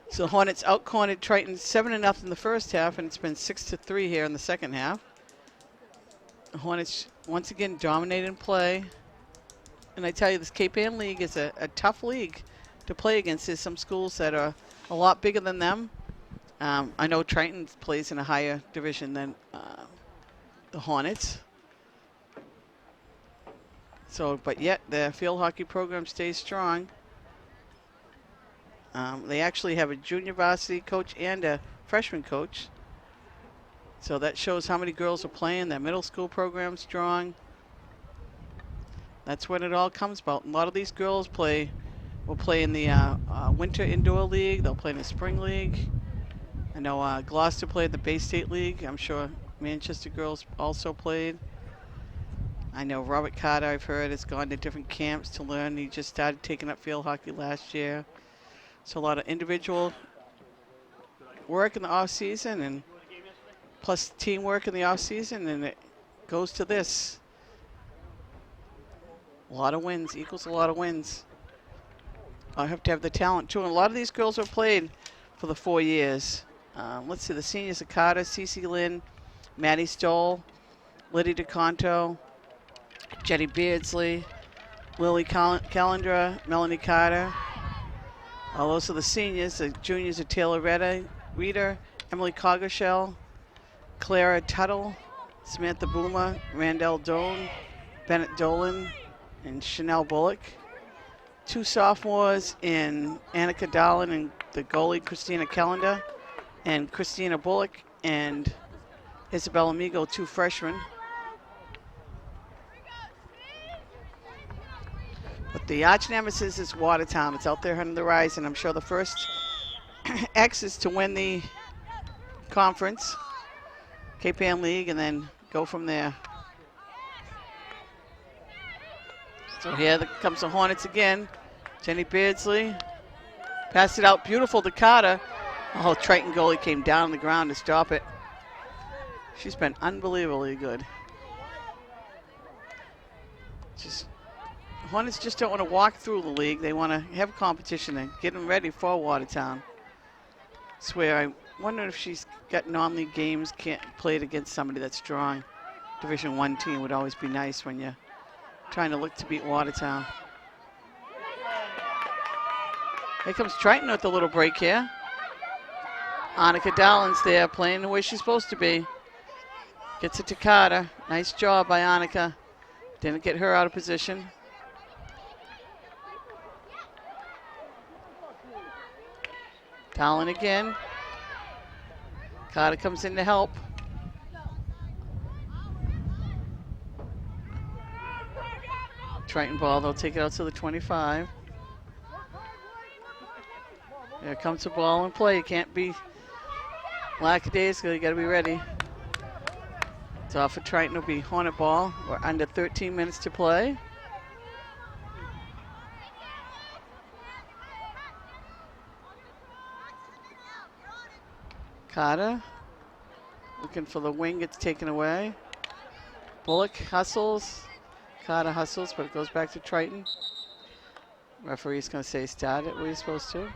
So Hornets out-cornered Triton 7-0 in the first half, and it's been 6-3 here in the second half. The Hornets once again dominating play. And I tell you, this Cape Ann League is a tough league to play against. There's some schools that are a lot bigger than them. I know Triton plays in a higher division than the Hornets. So, but yet the field hockey program stays strong. They actually have a junior varsity coach and a freshman coach. So that shows how many girls are playing. Their middle school program's strong. That's what it all comes about. A lot of these girls will play in the winter indoor league. They'll play in the spring league. I know Gloucester played the Bay State League. I'm sure Manchester girls also played. I know Robert Carter, I've heard, has gone to different camps to learn. He just started taking up field hockey last year. So a lot of individual work in the off season and plus teamwork in the off season, and it goes to this. A lot of wins equals a lot of wins. I have to have the talent too. And a lot of these girls have played for the 4 years. Let's see, the seniors are Carter, Cece Lynn, Maddie Stoll, Liddy DeConto, Jenny Beardsley, Lily Calendra, Melanie Carter. All those are the seniors. The juniors are Taylor Reeder, Emily Coggeshell, Clara Tuttle, Samantha Boomer, Randall Doan, Bennett Dolan, and Chanel Bullock. 2 sophomores in Annika Darlin and the goalie Christina Callender, and Christina Bullock and Isabel Amigo, 2 freshmen. But the arch nemesis is Watertown. It's out there on the rise, and I'm sure the first X is to win the conference, Cape Ann League, and then go from there. So here comes the Hornets again. Jenny Beardsley passed it out, beautiful to Carter. Oh, Triton goalie came down on the ground to stop it. She's been unbelievably good. Hornets just don't want to walk through the league. They want to have competition and get them ready for Watertown. I swear, I wonder if she's got non-league games, can't play it against somebody that's strong. Division I team would always be nice when you're trying to look to beat Watertown. Here comes Triton with a little break here. Annika Darlin's there playing the way she's supposed to be. Gets it to Carter. Nice job by Annika. Didn't get her out of position. Darlin again. Carter comes in to help. Triton ball, they'll take it out to the 25. Here comes the ball in play. You can't be lackadaisical, you gotta be ready. It's off for Triton, it'll be Hornet ball. We're under 13 minutes to play. Carter, looking for the wing, gets taken away. Bullock hustles. Carter hustles, but it goes back to Triton. Referee's gonna say start it where you're supposed to.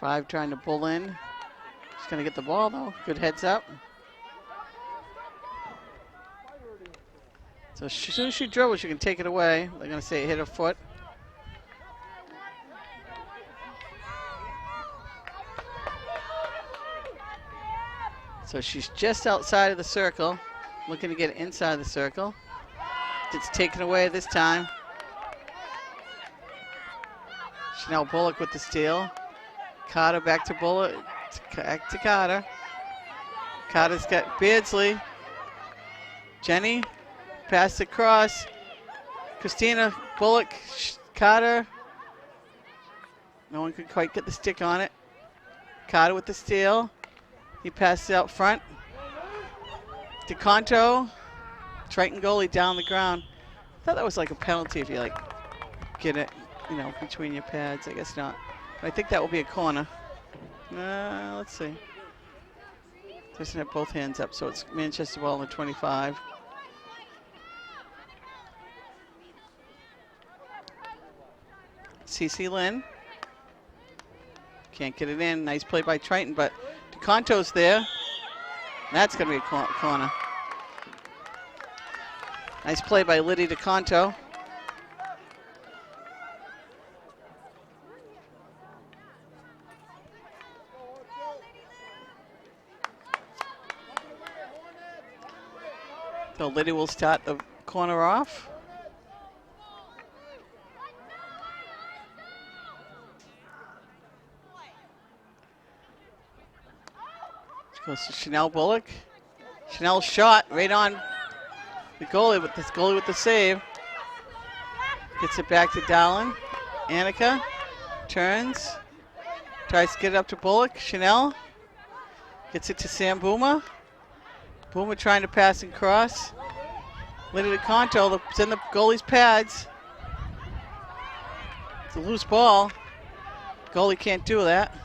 Five trying to pull in. She's gonna get the ball though. Good heads up. So as soon as she dribbles, she can take it away. They're gonna say it hit her foot. So she's just outside of the circle, looking to get inside the circle. It's taken away this time. Chanel Bullock with the steal. Carter back to Bullock, back to Carter. Carter's got Beardsley. Jenny, pass across. Christina Bullock, Carter. No one could quite get the stick on it. Carter with the steal. He passes out front. DeConto, Triton goalie down the ground. I thought that was like a penalty if you like get it, you know, between your pads. I guess not. But I think that will be a corner. Let's see. Doesn't have both hands up, so it's Manchester ball on the 25. CeCe Lynn. Can't get it in. Nice play by Triton, but DeConto's there. That's going to be a corner. Nice play by Liddy DeConto. So Liddy will start the corner off. Goes to Chanel Bullock. Chanel shot right on the goalie with the save. Gets it back to Dallin. Annika turns. Tries to get it up to Bullock. Chanel gets it to Sam Boomer. Boomer trying to pass and cross. Liddy DeConto, it's in the goalie's pads. It's a loose ball. Goalie can't do that.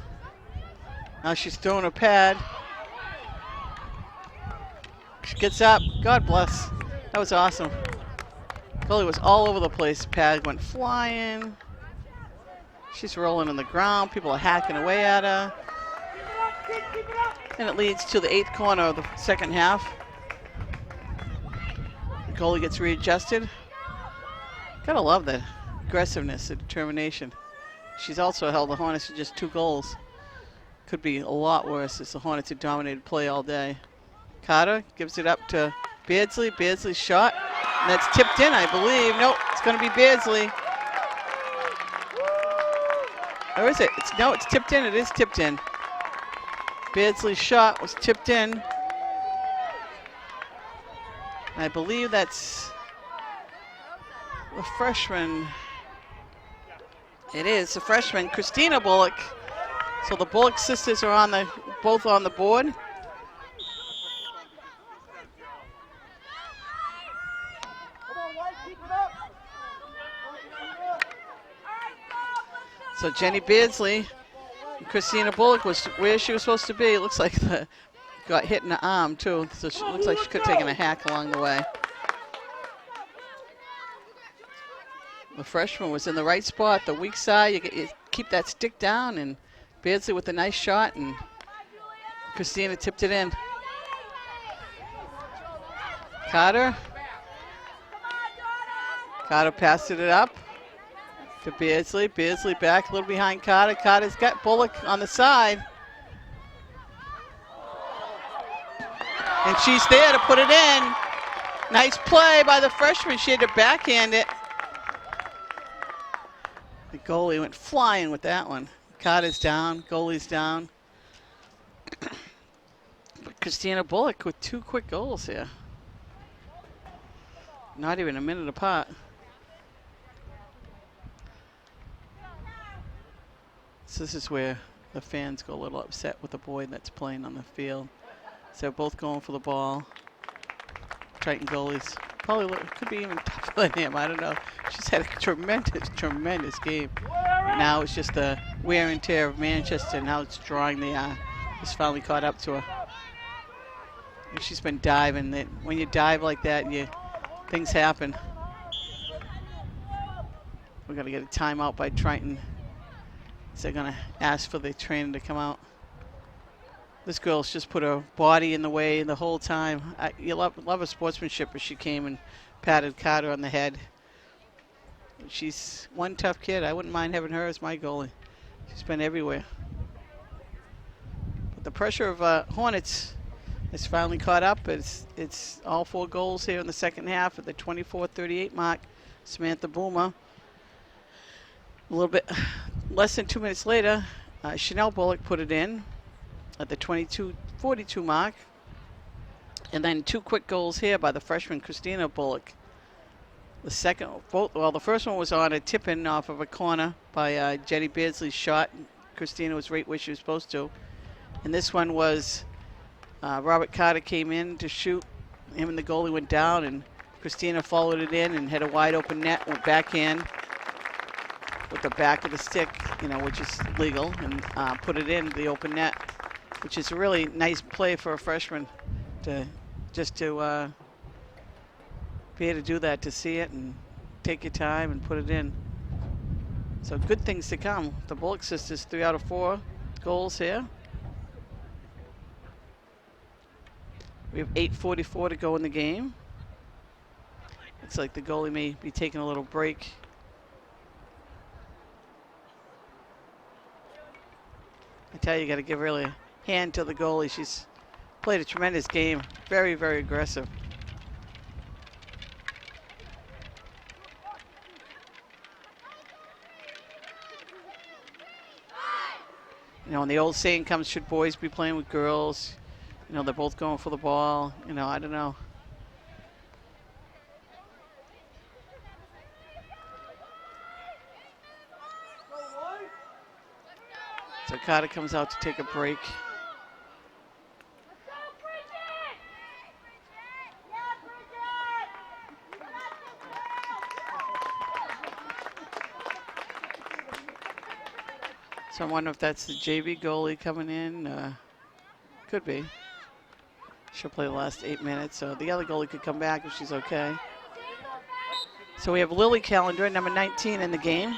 Now she's throwing a pad. She gets up. God bless. That was awesome. Goalie was all over the place. Pad went flying. She's rolling on the ground. People are hacking away at her. And it leads to the 8th corner of the second half. The goalie gets readjusted. Gotta love the aggressiveness and determination. She's also held the Hornets to just 2 goals. Could be a lot worse as the Hornets had dominated play all day. Carter gives it up to Beardsley. Beardsley's shot. And that's tipped in, I believe. Nope, it's going to be Beardsley. Or is it? It's tipped in. It is tipped in. Beardsley's shot was tipped in. And I believe that's the freshman. It is the freshman, Christina Bullock. So the Bullock sisters are both on the board. So Jenny Beardsley and Christina Bullock was where she was supposed to be. It looks like got hit in the arm too. So she looks like she could have taken a hack along the way. The freshman was in the right spot, the weak side. You keep that stick down, and Beardsley with a nice shot, and Christina tipped it in. Carter passed it up to Beardsley. Beardsley back a little behind Carter. Carter's got Bullock on the side. And she's there to put it in. Nice play by the freshman. She had to backhand it. The goalie went flying with that one. Carter's down, goalie's down. But Christina Bullock with 2 quick goals here. Not even a minute apart. So this is where the fans go a little upset with the boy that's playing on the field. So they're both going for the ball. Triton goalies probably could be even tougher than him. I don't know. She's had a tremendous game. Now it's just the wear and tear of Manchester. Now it's drawing the it's finally caught up to her. And she's been diving. When you dive like that, things happen. We're gonna get a timeout by Triton. So they're gonna ask for the trainer to come out. This girl's just put her body in the way the whole time. You love her sportsmanship as she came and patted Carter on the head. She's one tough kid. I wouldn't mind having her as my goalie. She's been everywhere. But the pressure of Hornets has finally caught up. It's all 4 goals here in the second half at the 24-38 mark. Samantha Boomer. A little bit less than 2 minutes later, Chanel Bullock put it in at the 22-42 mark. And then 2 quick goals here by the freshman Christina Bullock. The first one was on a tip-in off of a corner by Jenny Beardsley's shot. Christina was right where she was supposed to. And this one was Robert Carter came in to shoot. Him and the goalie went down, and Christina followed it in and had a wide open net, went backhand with the back of the stick, which is legal, and put it in the open net, which is a really nice play for a freshman to be able to do that, to see it and take your time and put it in. So good things to come. The Bullock sisters, 3 out of 4 goals here. We have 8:44 to go in the game. Looks like the goalie may be taking a little break. I tell you, you got to give really a hand to the goalie. She's played a tremendous game. Very, very aggressive. You know, and the old saying comes, should boys be playing with girls? You know, they're both going for the ball. You know, I don't know. So Carter comes out to take a break. So I wonder if that's the JV goalie coming in. Could be. She'll play the last 8 minutes, so the other goalie could come back if she's okay. So we have Lily Callender, number 19 in the game.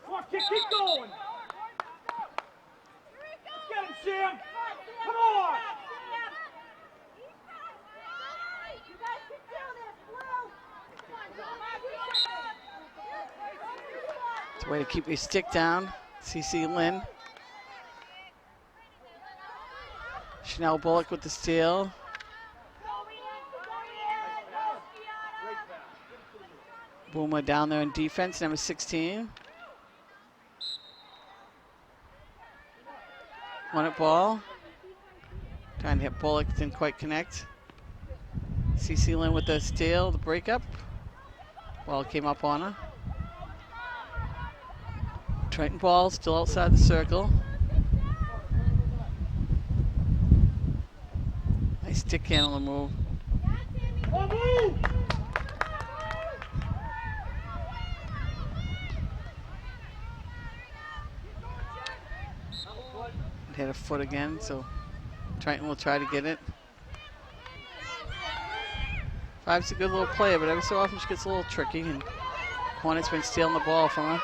Come on, keep going. Get him, Sam. Come on. It's a way to keep your stick down. CC Lynn. Chanel Bullock with the steal. Boomer down there in defense, number 16. Won it ball. Trying to hit Bullock, didn't quite connect. CC Lynn with the steal, the breakup. Ball came up on her. Triton ball still outside the circle. Nice stick handler move. Hit a foot again, so Triton will try to get it. Five's a good little player, but every so often she gets a little tricky, and Hornet's been stealing the ball from her.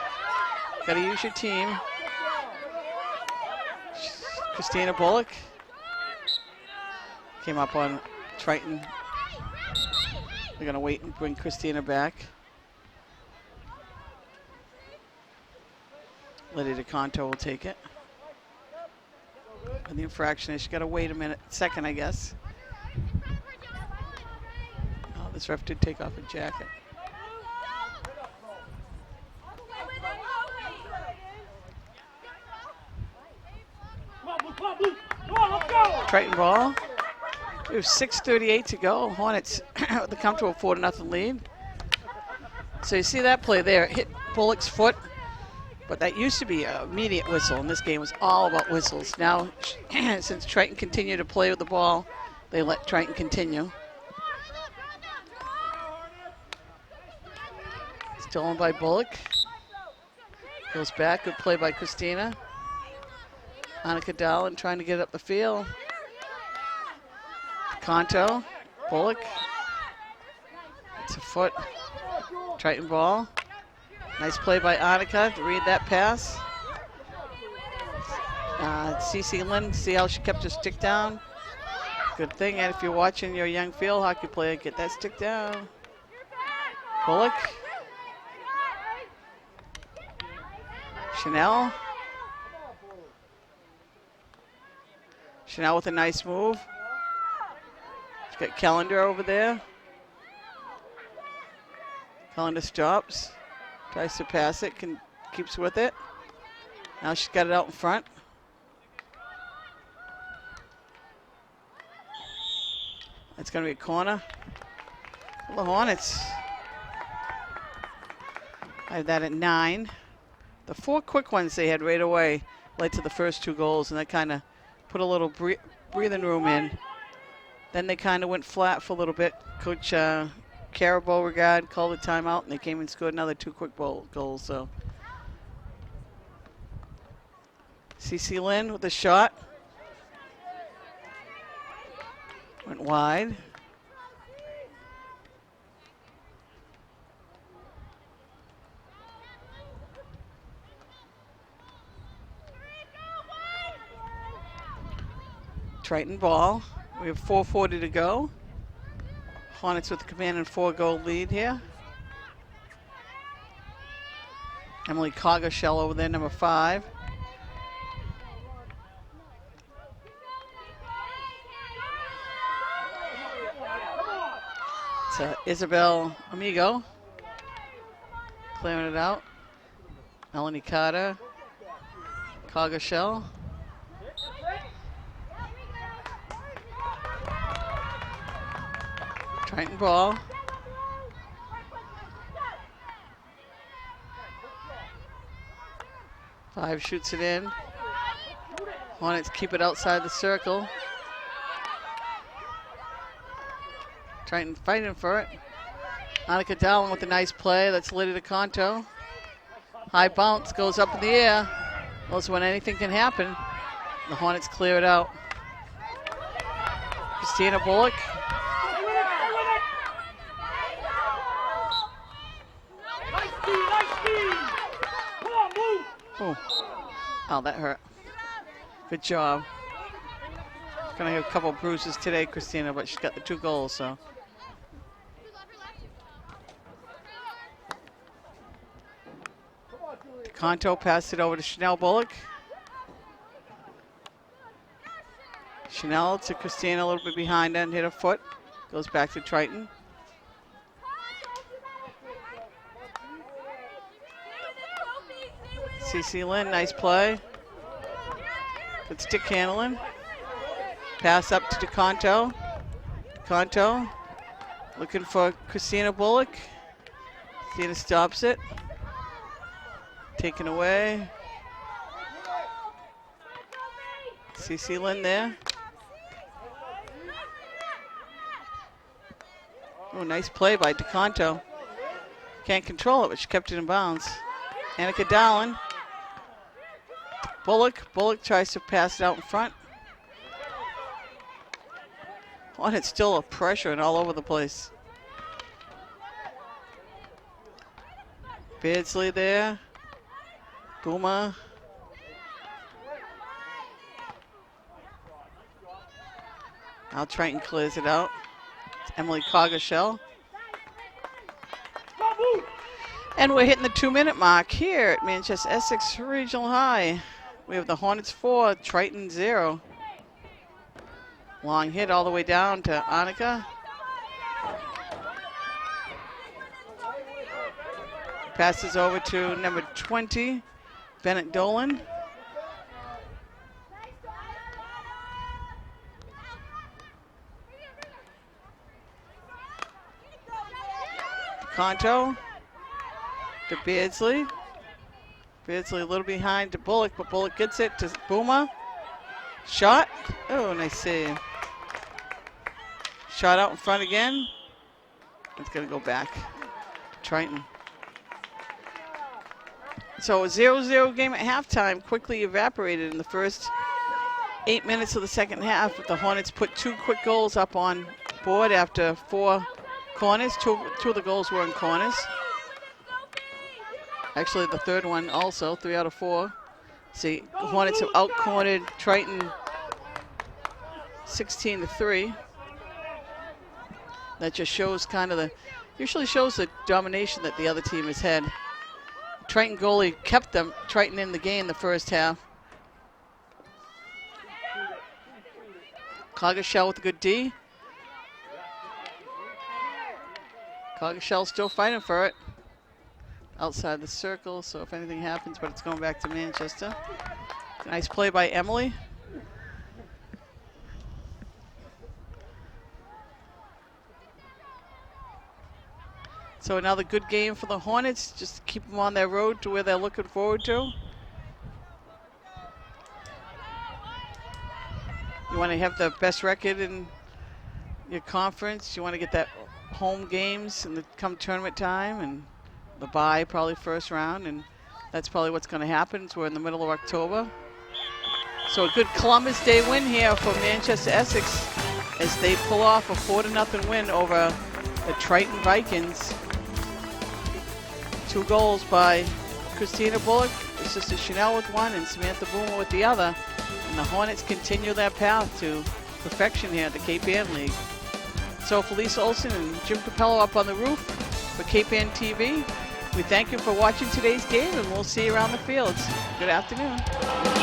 Gotta use your team. Christina Bullock came up on Triton. They're gonna wait and bring Christina back. Lydia DeConto will take it. And the infraction is, you gotta wait a second, I guess. Oh, this ref did take off a jacket. Triton ball. We have 6:38 to go. Hornets with the comfortable 4-0 lead. So you see that play there. It hit Bullock's foot, but that used to be an immediate whistle, and this game was all about whistles. Now, since Triton continued to play with the ball, they let Triton continue. Stolen by Bullock. Goes back. Good play by Christina. Annika Dallin trying to get up the field. Conto, Bullock. It's a foot. Triton ball. Nice play by Annika to read that pass. CC Lynn, see how she kept her stick down? Good thing, and if you're watching your young field hockey player, get that stick down. Bullock. Chanel. Chanel with a nice move. She's got Callender over there. Callender stops. Tries to pass it, keeps with it. Now she's got it out in front. It's going to be a corner. Well, the Hornets. I have that at 9. The 4 quick ones they had right away led to the first 2 goals, and that kind of put a little breathing room in. Then they kind of went flat for a little bit. Coach Cara Beauregard called a timeout, and they came and scored another 2 quick goals. So CC Lynn with a shot. Went wide. Triton ball. We have 4:40 to go. Hornets with the command and 4-goal lead here. Emily Coggeshell over there, number 5. It's Isabel Amigo clearing it out. Melanie Carter, Coggeshell. Triton ball. Five shoots it in. Hornets keep it outside the circle. Triton fighting for it. Annika Dallin with a nice play. That's Lydia DeConto. High bounce, goes up in the air. Also, when anything can happen, the Hornets clear it out. Christina Bullock. Oh, that hurt. Good job. Gonna have a couple bruises today, Christina, but she's got the 2 goals, so. Conto passed it over to Chanel Bullock. Chanel to Christina, a little bit behind her and hit her foot. Goes back to Triton. CeCe Lynn, nice play. Good stick handling. Pass up to DeConto. DeConto looking for Christina Bullock. Christina stops it. Taken away. CeCe Lynn there. Oh, nice play by DeConto. Can't control it, but she kept it in bounds. Annika Dallin. Bullock tries to pass it out in front. Oh, and it's still a pressure and all over the place. Beardsley there. Boomer. Now Triton clears it out. It's Emily Coggeshell. And we're hitting the 2-minute mark here at Manchester Essex Regional High. We have the Hornets 4, Triton 0. Long hit all the way down to Annika. Passes over to number 20, Bennett Dolan. Conto to Beardsley. Beardsley a little behind to Bullock, but Bullock gets it to Boomer. Shot. Oh, nice save. Shot out in front again. It's going to go back to Triton. So a 0-0 game at halftime quickly evaporated in the first 8 minutes of the second half. The Hornets put 2 quick goals up on board after 4 corners. Two of the goals were in corners. Actually, the third one also, 3 out of 4. See, the Hornets have out-cornered Triton 16-3. That just shows kind of usually shows the domination that the other team has had. Triton goalie kept Triton in the game the first half. Coggeshell with a good D. Coggeshell still fighting for it. Outside the circle, so if anything happens, but it's going back to Manchester. Nice play by Emily. So another good game for the Hornets, just to keep them on their road to where they're looking forward to. You want to have the best record in your conference. You want to get that home games and come tournament time, and the bye probably first round, and that's probably what's going to happen. So we're in the middle of October. So a good Columbus Day win here for Manchester Essex as they pull off a 4-0 win over the Triton Vikings. 2 goals by Christina Bullock, sister Chanel with 1, and Samantha Boomer with the other. And the Hornets continue their path to perfection here at the Cape Ann League. So for Lisa Olson and Jim Capello up on the roof for Cape Ann TV, we thank you for watching today's game, and we'll see you around the fields. Good afternoon.